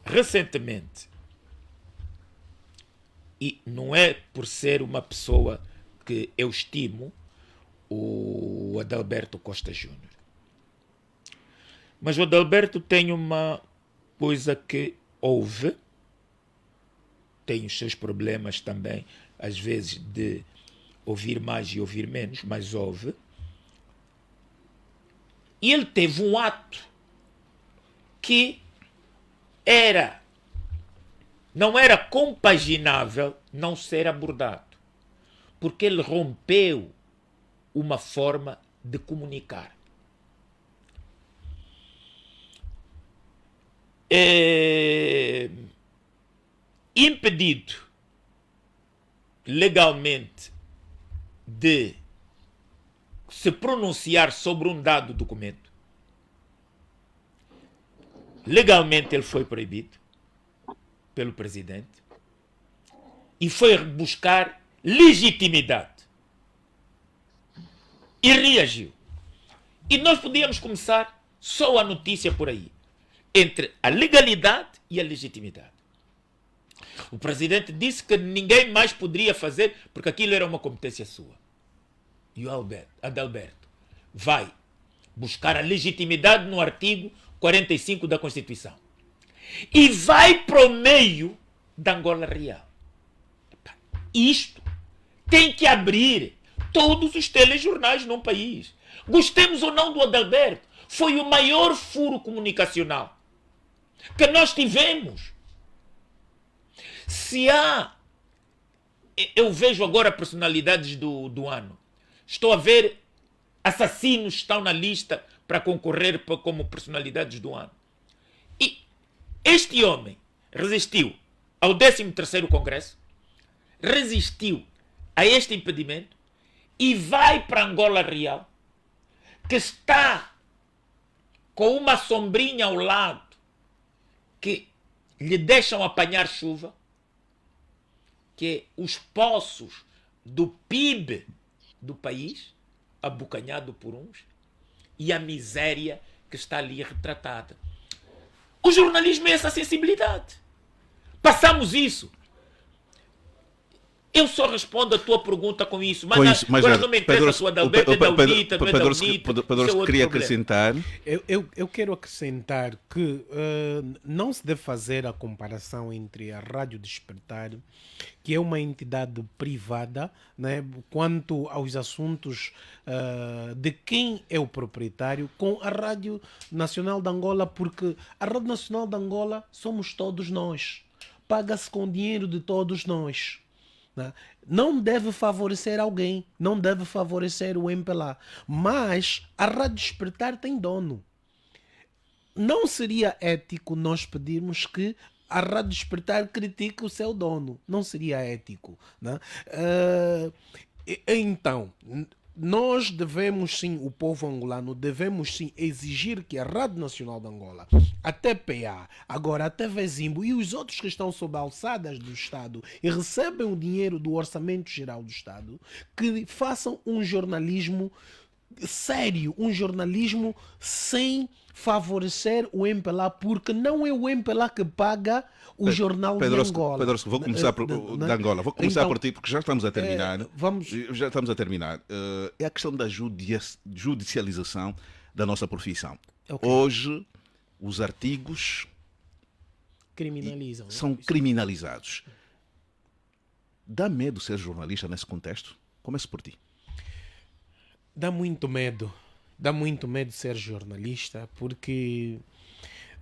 Recentemente, e não é por ser uma pessoa que eu estimo, o Adalberto Costa Júnior. Mas o Adalberto tem uma coisa que ouve, tem os seus problemas também, às vezes, de ouvir mais e ouvir menos, mas ouve. E ele teve um ato que não era compaginável não ser abordado, porque ele rompeu uma forma de comunicar. Impedido legalmente de se pronunciar sobre um dado documento. Legalmente ele foi proibido. pelo presidente e foi buscar legitimidade. E reagiu. E nós podíamos começar só a notícia por aí, entre a legalidade e a legitimidade. O presidente disse que ninguém mais poderia fazer, porque aquilo era uma competência sua. E o Adalberto vai buscar a legitimidade no artigo 45 da Constituição. E vai para o meio da Angola Real. Isto tem que abrir todos os telejornais num país. Gostemos ou não do Adalberto, foi o maior furo comunicacional que nós tivemos. Se há... Eu vejo agora personalidades do ano. Estou a ver assassinos que estão na lista para concorrer como personalidades do ano. E este homem resistiu ao 13º Congresso, resistiu a este impedimento e vai para Angola Real, que está com uma sombrinha ao lado que lhe deixam apanhar chuva, que é os poços do PIB do país, abocanhado por uns, e a miséria que está ali retratada. O jornalismo é essa sensibilidade. Passamos isso. Eu só respondo a tua pergunta com isso, mas agora não me interessa se o Adalberto é Daudita, não é Daudita. Pedro, queria acrescentar. Eu quero acrescentar que não se deve fazer a comparação entre a Rádio Despertar, que é uma entidade privada, né, quanto aos assuntos de quem é o proprietário, com a Rádio Nacional de Angola, porque a Rádio Nacional de Angola somos todos nós. Paga-se com dinheiro de todos nós. Não deve favorecer alguém, não deve favorecer o MPLA, mas a Rádio Despertar tem dono. Não seria ético nós pedirmos que a Rádio Despertar critique o seu dono, não seria ético, né? Então, nós devemos sim, o povo angolano, devemos sim exigir que a Rádio Nacional de Angola, a TPA, agora a TV Zimbo e os outros que estão sob alçadas do Estado e recebem o dinheiro do Orçamento Geral do Estado, que façam um jornalismo sério, um jornalismo sem favorecer o MPLA, porque não é o MPLA que paga o jornal de Angola. Pedro, vou começar de Angola. Vou começar por ti, porque já estamos a terminar. Já estamos a terminar. É a questão da judicialização da nossa profissão. Okay. Hoje, os artigos são criminalizados. Dá medo ser jornalista nesse contexto? Comece por ti. Dá muito medo. Dá muito medo ser jornalista, porque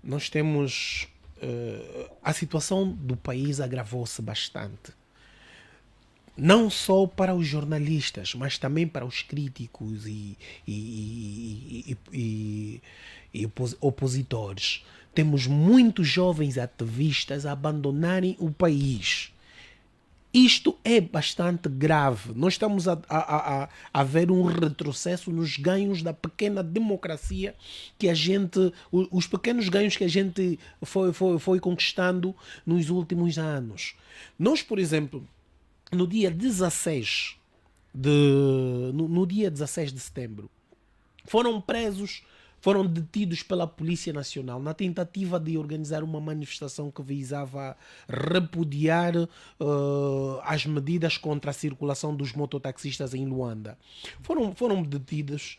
nós temos... a situação do país agravou-se bastante. Não só para os jornalistas, mas também para os críticos e opositores. Temos muitos jovens ativistas a abandonarem o país. Isto é bastante grave. Nós estamos a ver um retrocesso nos ganhos da pequena democracia que a gente, os pequenos ganhos que a gente foi conquistando nos últimos anos. Nós, por exemplo, no dia 16 de setembro, foram detidos pela Polícia Nacional na tentativa de organizar uma manifestação que visava repudiar as medidas contra a circulação dos mototaxistas em Luanda. Foram detidos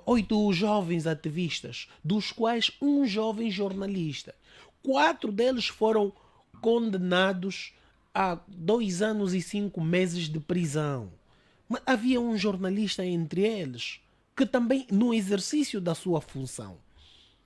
8 jovens ativistas, dos quais um jovem jornalista. 4 deles foram condenados a 2 anos e 5 meses de prisão. Mas havia um jornalista entre eles que também, no exercício da sua função,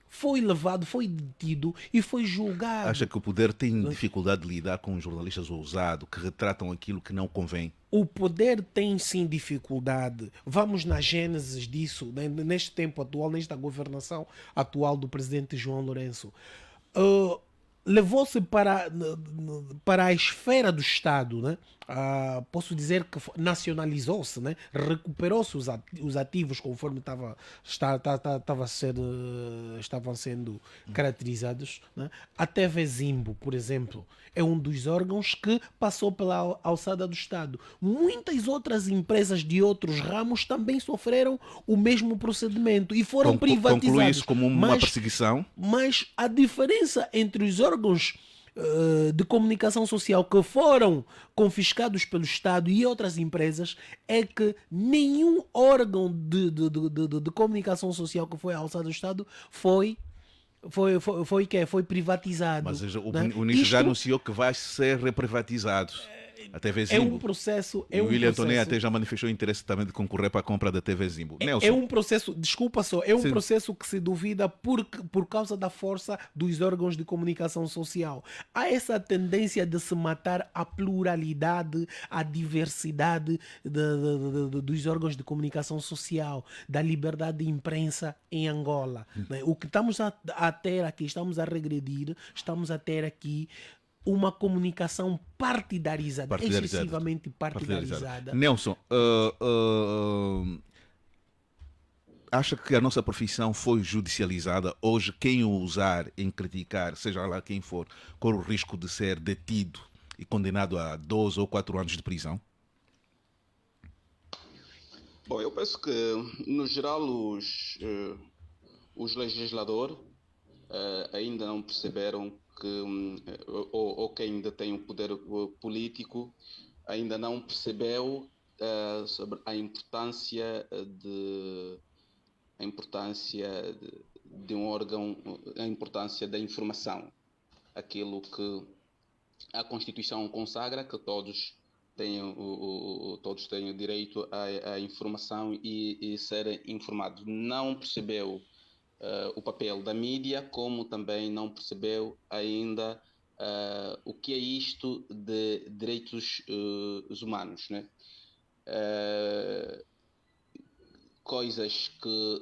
foi levado, foi detido e foi julgado. Acha que o poder tem dificuldade de lidar com jornalistas ousados que retratam aquilo que não convém? O poder tem sim dificuldade. Vamos na gênese disso, neste tempo atual, nesta governação atual do presidente João Lourenço. Levou-se para a esfera do Estado, né, posso dizer que nacionalizou-se, né? Recuperou-se os ativos conforme estavam sendo caracterizados. Né? A TV Zimbo, por exemplo, é um dos órgãos que passou pela alçada do Estado. Muitas outras empresas de outros ramos também sofreram o mesmo procedimento e foram privatizadas. Conclui isso como uma perseguição? Mas a diferença entre os órgãos de comunicação social que foram confiscados pelo Estado e outras empresas é que nenhum órgão de comunicação social que foi alçado do Estado foi privatizado. Mas o né? ministro já anunciou que vai ser reprivatizado. A TV Zimbo. É um processo. E o William Toné até já manifestou interesse também de concorrer para a compra da TV Zimbo. É um processo, desculpa só, é um Sim. processo que se duvida por causa da força dos órgãos de comunicação social. Há essa tendência de se matar a pluralidade, a diversidade dos órgãos de comunicação social, da liberdade de imprensa em Angola. Né? O que estamos a ter aqui, estamos a regredir, estamos a ter aqui uma comunicação partidarizada, excessivamente partidarizada. Nelson, acha que a nossa profissão foi judicializada? Hoje, quem o usar em criticar, seja lá quem for, corre o risco de ser detido e condenado a 12 ou 4 anos de prisão? Bom, eu penso que, no geral, os legisladores ainda não perceberam que, ou quem ainda tem o poder político, ainda não percebeu sobre a importância de um órgão, a importância da informação. Aquilo que a Constituição consagra, que todos têm o direito à informação e serem informados. Não percebeu o papel da mídia, como também não percebeu ainda o que é isto de direitos humanos, né? Coisas que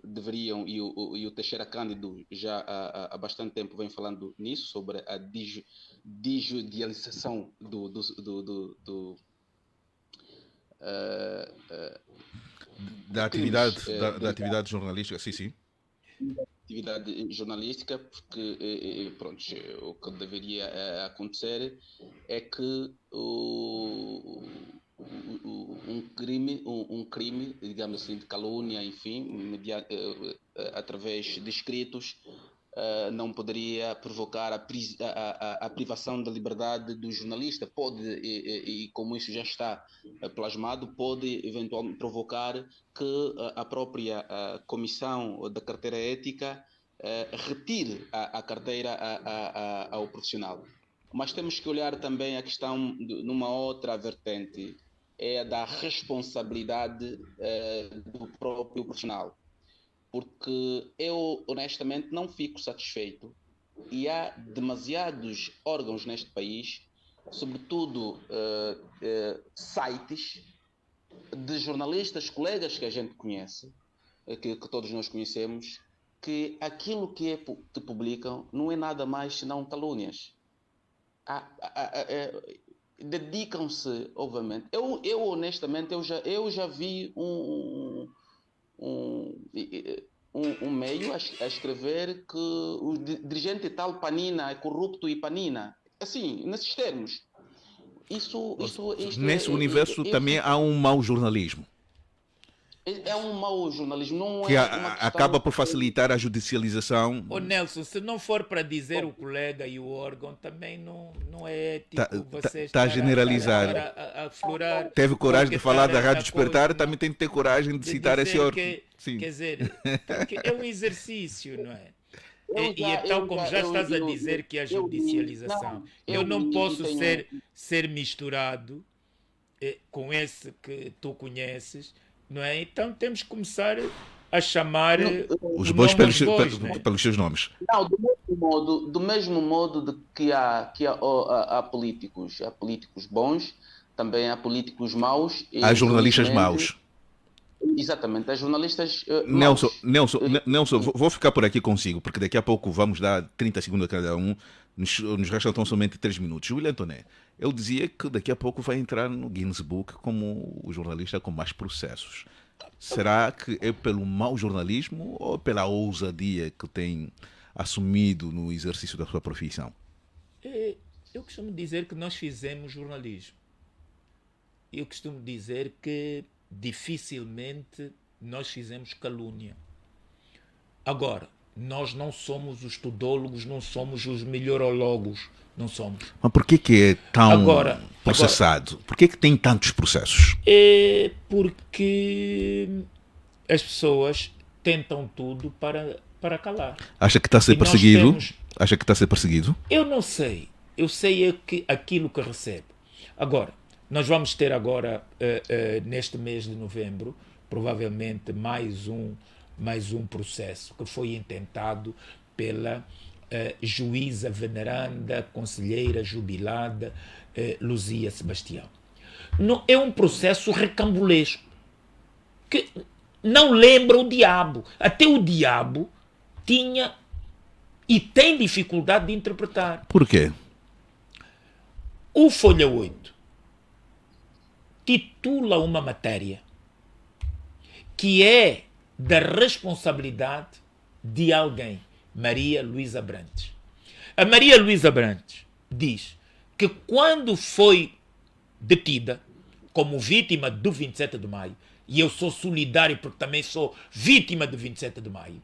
deveriam, e o Teixeira Cândido já há bastante tempo vem falando nisso, sobre a desjudicialização da atividade jornalística, sim. Atividade jornalística, porque pronto, o que deveria acontecer é que um crime, digamos assim, de calúnia, enfim, através de escritos, não poderia provocar a privação da liberdade do jornalista. Pode, e como isso já está plasmado, pode eventualmente provocar que a própria comissão da carteira ética retire a carteira ao profissional. Mas temos que olhar também a questão numa outra vertente, é a da responsabilidade do próprio profissional. Porque eu, honestamente, não fico satisfeito e há demasiados órgãos neste país, sobretudo sites de jornalistas, colegas que a gente conhece, que todos nós conhecemos, que aquilo que publicam não é nada mais senão calúnias. Dedicam-se, obviamente. Eu honestamente, eu já vi um meio a escrever que o dirigente tal Panina é corrupto e Panina. Assim, nesses termos. Nesse universo também há um mau jornalismo. É um mau jornalismo, não que é uma questão... acaba por facilitar a judicialização. Nelson, se não for para dizer o colega e o órgão, também não é ético você está a generalizar. A aflorar. Teve coragem de falar da Rádio Despertar, também tem que ter coragem de citar esse órgão. Quer dizer, é um exercício, não é? Então, como já estás a dizer que a judicialização, eu não posso ser misturado com esse que tu conheces, não é? Então temos que começar a chamar os bois pelos seus nomes. Não, do mesmo modo de que há políticos bons, também há políticos maus. Há jornalistas maus. Exatamente, as jornalistas Nelson, maus. Nelson, Eh, Nelson, vou ficar por aqui consigo, porque daqui a pouco vamos dar 30 segundos a cada um, nos restam tão somente 3 minutos. William Toné, ele dizia que daqui a pouco vai entrar no Guinness Book como o jornalista com mais processos. Será que é pelo mau jornalismo ou pela ousadia que tem assumido no exercício da sua profissão? Eu costumo dizer que nós fizemos jornalismo. Eu costumo dizer que dificilmente nós fizemos calúnia. Agora, nós não somos os tudólogos, não somos os melhorologos, não somos. Mas por que é tão Agora, processado? Por que tem tantos processos? é porque as pessoas tentam tudo para calar. Acha que está a ser E nós perseguido? temos- Acha que está a ser perseguido? Eu não sei. Eu sei é que aquilo que recebo. Agora, nós vamos ter agora, neste mês de novembro, provavelmente mais um processo que foi intentado pela juíza veneranda, conselheira jubilada, Luzia Sebastião. Não, é um processo recambulesco que não lembra o diabo. Até o diabo tinha e tem dificuldade de interpretar. Por quê? O Folha 8 titula uma matéria que é da responsabilidade de alguém, Maria Luísa Abrantes. A Maria Luísa Abrantes diz que quando foi detida como vítima do 27 de maio, e eu sou solidário porque também sou vítima do 27 de maio,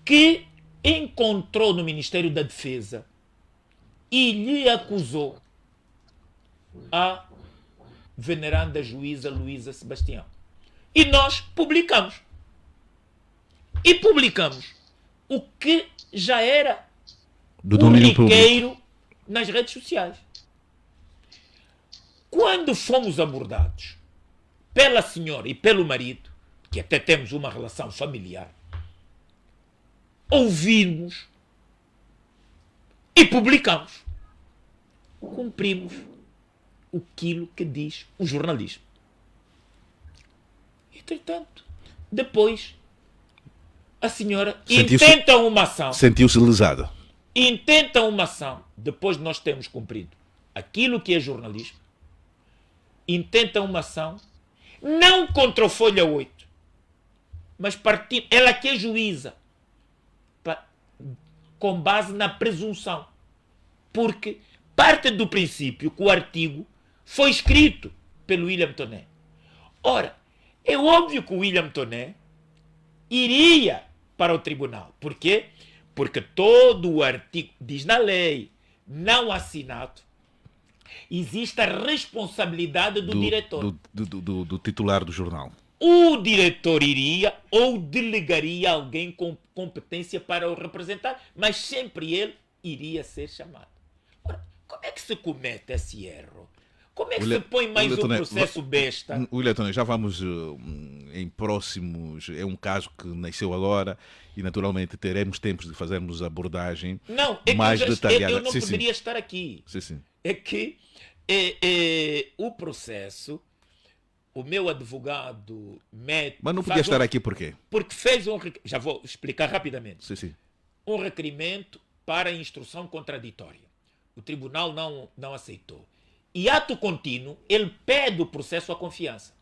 que encontrou no Ministério da Defesa e lhe acusou a veneranda juíza Luísa Sebastião. E nós publicamos. E publicamos o que já era Do domínio público. corriqueiro nas redes sociais. Quando fomos abordados pela senhora e pelo marido, que até temos uma relação familiar, ouvimos e publicamos. Cumprimos aquilo que diz o jornalismo. Entretanto, depois, a senhora intenta uma ação. Sentiu-se lesada. Intenta uma ação. Depois de nós termos cumprido aquilo que é jornalismo, intenta uma ação, não contra o Folha 8, mas partindo, ela que é juíza, com base na presunção. Porque parte do princípio que o artigo foi escrito pelo William Toné. Ora, é óbvio que o William Toné iria para o tribunal. Por quê? Porque todo o artigo, diz na lei, não assinado, existe a responsabilidade do diretor. Do titular do jornal. O diretor iria ou delegaria alguém com competência para o representar, mas sempre ele iria ser chamado. Ora, como é que se comete esse erro? Como é que se põe mais um processo besta? William Toné, já vamos em próximos. É um caso que nasceu agora e naturalmente teremos tempos de fazermos abordagem mais detalhada. Eu não poderia estar aqui. Sim. É que o processo, o meu advogado mete. Mas não podia estar aqui por quê? Porque fez já vou explicar rapidamente. Sim. Um requerimento para instrução contraditória. O tribunal não aceitou. E ato contínuo, ele pede o processo à confiança.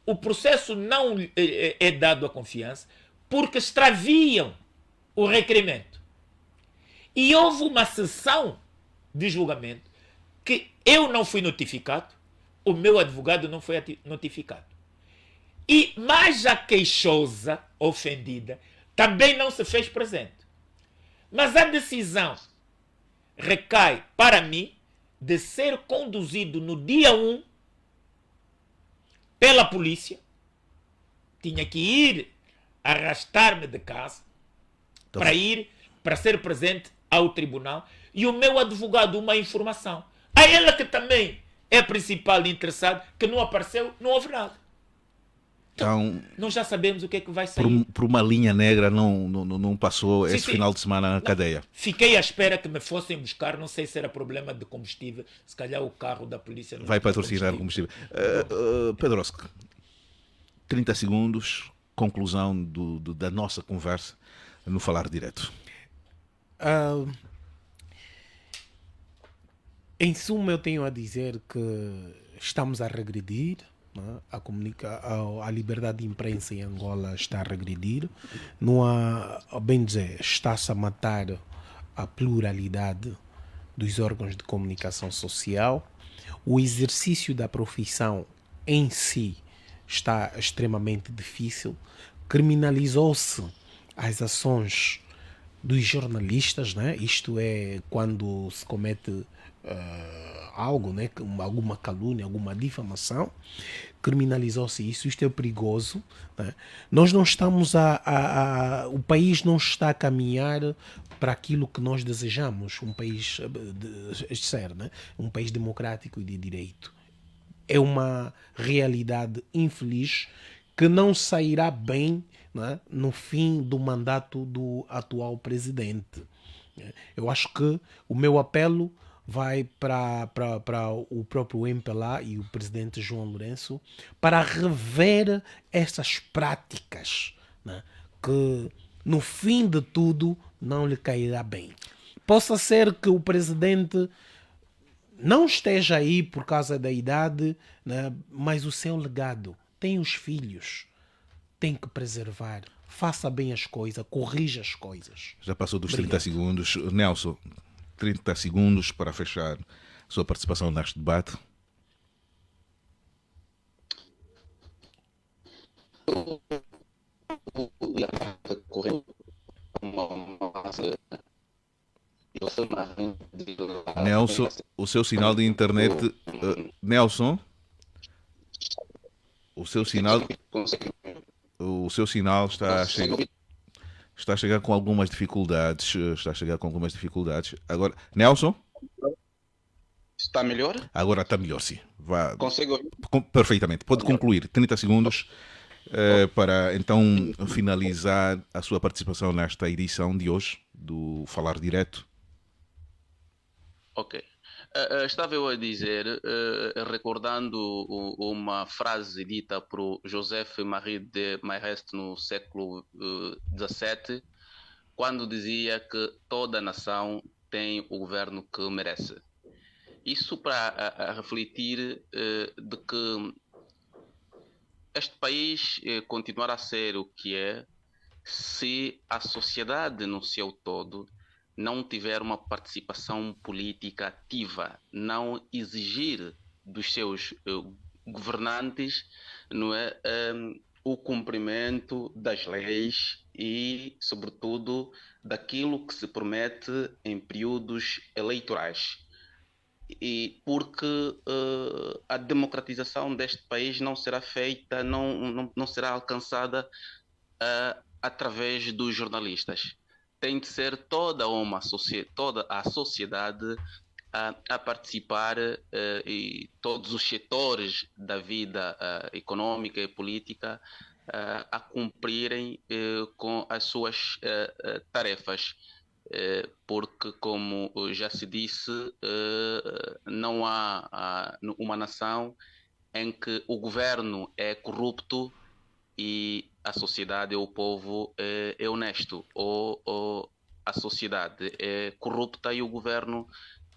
O processo não é dado à confiança porque extraviam o requerimento. E houve uma sessão de julgamento que eu não fui notificado, o meu advogado não foi notificado. E mais a queixosa, ofendida, também não se fez presente. Mas a decisão recai para mim de ser conduzido no dia 1 pela polícia. Tinha que ir arrastar-me de casa para ser presente ao tribunal, e o meu advogado uma informação. A ela que também é principal interessado, que não apareceu, não houve nada. Então, nós já sabemos o que é que vai sair. Por uma linha negra não passou esse final de semana na cadeia. Fiquei à espera que me fossem buscar, não sei se era problema de combustível, se calhar o carro da polícia não vai patrocinar o combustível. Pedro Oscar, 30 segundos, conclusão da nossa conversa no Falar Direto. Em suma, eu tenho a dizer que estamos a regredir, né? A liberdade de imprensa em Angola está a regredir. Não há, bem dizer, está-se a matar a pluralidade dos órgãos de comunicação social. O exercício da profissão em si está extremamente difícil. Criminalizou-se as ações dos jornalistas, né? Isto é quando se comete algo, né? Alguma calúnia, alguma difamação, criminalizou-se isso. Isto é perigoso, né? Nós não estamos o país não está a caminhar para aquilo que nós desejamos, um país né? Um país democrático e de direito. É uma realidade infeliz que não sairá bem, né, no fim do mandato do atual presidente. Eu acho que o meu apelo vai para o próprio MPLA e o presidente João Lourenço para rever essas práticas, né, que no fim de tudo não lhe cairá bem. Possa ser que o presidente não esteja aí por causa da idade, né, mas o seu legado, tem os filhos, tem que preservar, faça bem as coisas, corrija as coisas. Já passou dos Obrigado. 30 segundos. Nelson, 30 segundos para fechar a sua participação neste debate. Nelson, o seu sinal de internet. Nelson, o seu sinal está a chegar com algumas dificuldades. Agora, Nelson? Está melhor? Agora está melhor, sim. Consegue ouvir? Perfeitamente. Pode concluir. 30 segundos para então finalizar a sua participação nesta edição de hoje do Falar Direto. Ok. Estava eu a dizer, recordando uma frase dita por Joseph-Marie de Maistre no século XVII, quando dizia que toda nação tem o governo que merece. Isso para refletir de que este país continuará a ser o que é se a sociedade no seu todo não tiver uma participação política ativa, não exigir dos seus governantes, não é, o cumprimento das leis e, sobretudo, daquilo que se promete em períodos eleitorais. E porque a democratização deste país não será feita, não será alcançada através dos jornalistas. Tem de ser toda a sociedade a participar e todos os setores da vida econômica e política a cumprirem com as suas tarefas. Porque, como já se disse, não há uma nação em que o governo é corrupto e a sociedade ou o povo é honesto, ou a sociedade é corrupta e o governo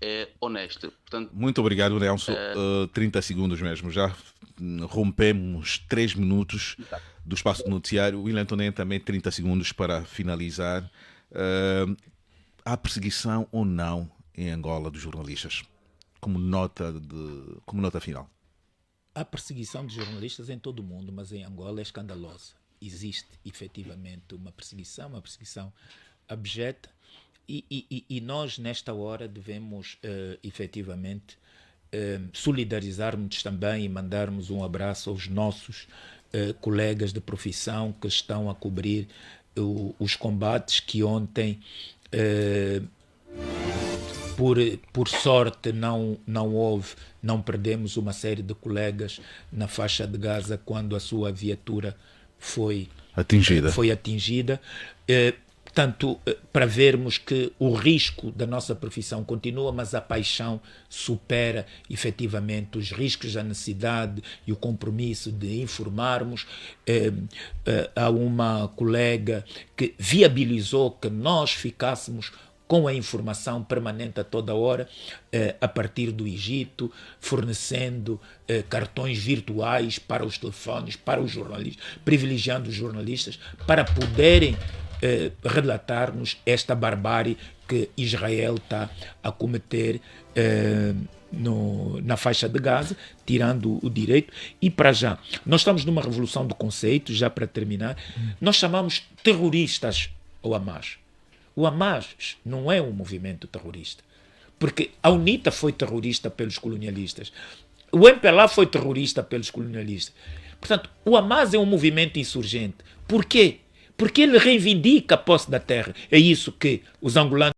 é honesto. Portanto, muito obrigado, Nelson. 30 segundos mesmo. Já rompemos 3 minutos do espaço do noticiário. O William Toné também 30 segundos para finalizar. Há perseguição ou não em Angola dos jornalistas? Como nota final. Há perseguição de jornalistas em todo o mundo, mas em Angola é escandalosa. Existe efetivamente uma perseguição abjeta e nós nesta hora devemos efetivamente solidarizarmos também e mandarmos um abraço aos nossos colegas de profissão que estão a cobrir os combates que ontem por sorte não perdemos uma série de colegas na faixa de Gaza quando a sua viatura foi atingida. Portanto, para vermos que o risco da nossa profissão continua, mas a paixão supera efetivamente os riscos, a necessidade e o compromisso de informarmos. Há uma colega que viabilizou que nós ficássemos com a informação permanente a toda hora, a partir do Egito, fornecendo cartões virtuais para os telefones, para os jornalistas, privilegiando os jornalistas para poderem relatar-nos esta barbárie que Israel está a cometer na faixa de Gaza, tirando o direito. E para já, nós estamos numa revolução do conceito, já para terminar, nós chamamos terroristas o Hamas. O Hamas não é um movimento terrorista, porque a UNITA foi terrorista pelos colonialistas, o MPLA foi terrorista pelos colonialistas. Portanto, o Hamas é um movimento insurgente. Por quê? Porque ele reivindica a posse da terra. É isso que os angolanos...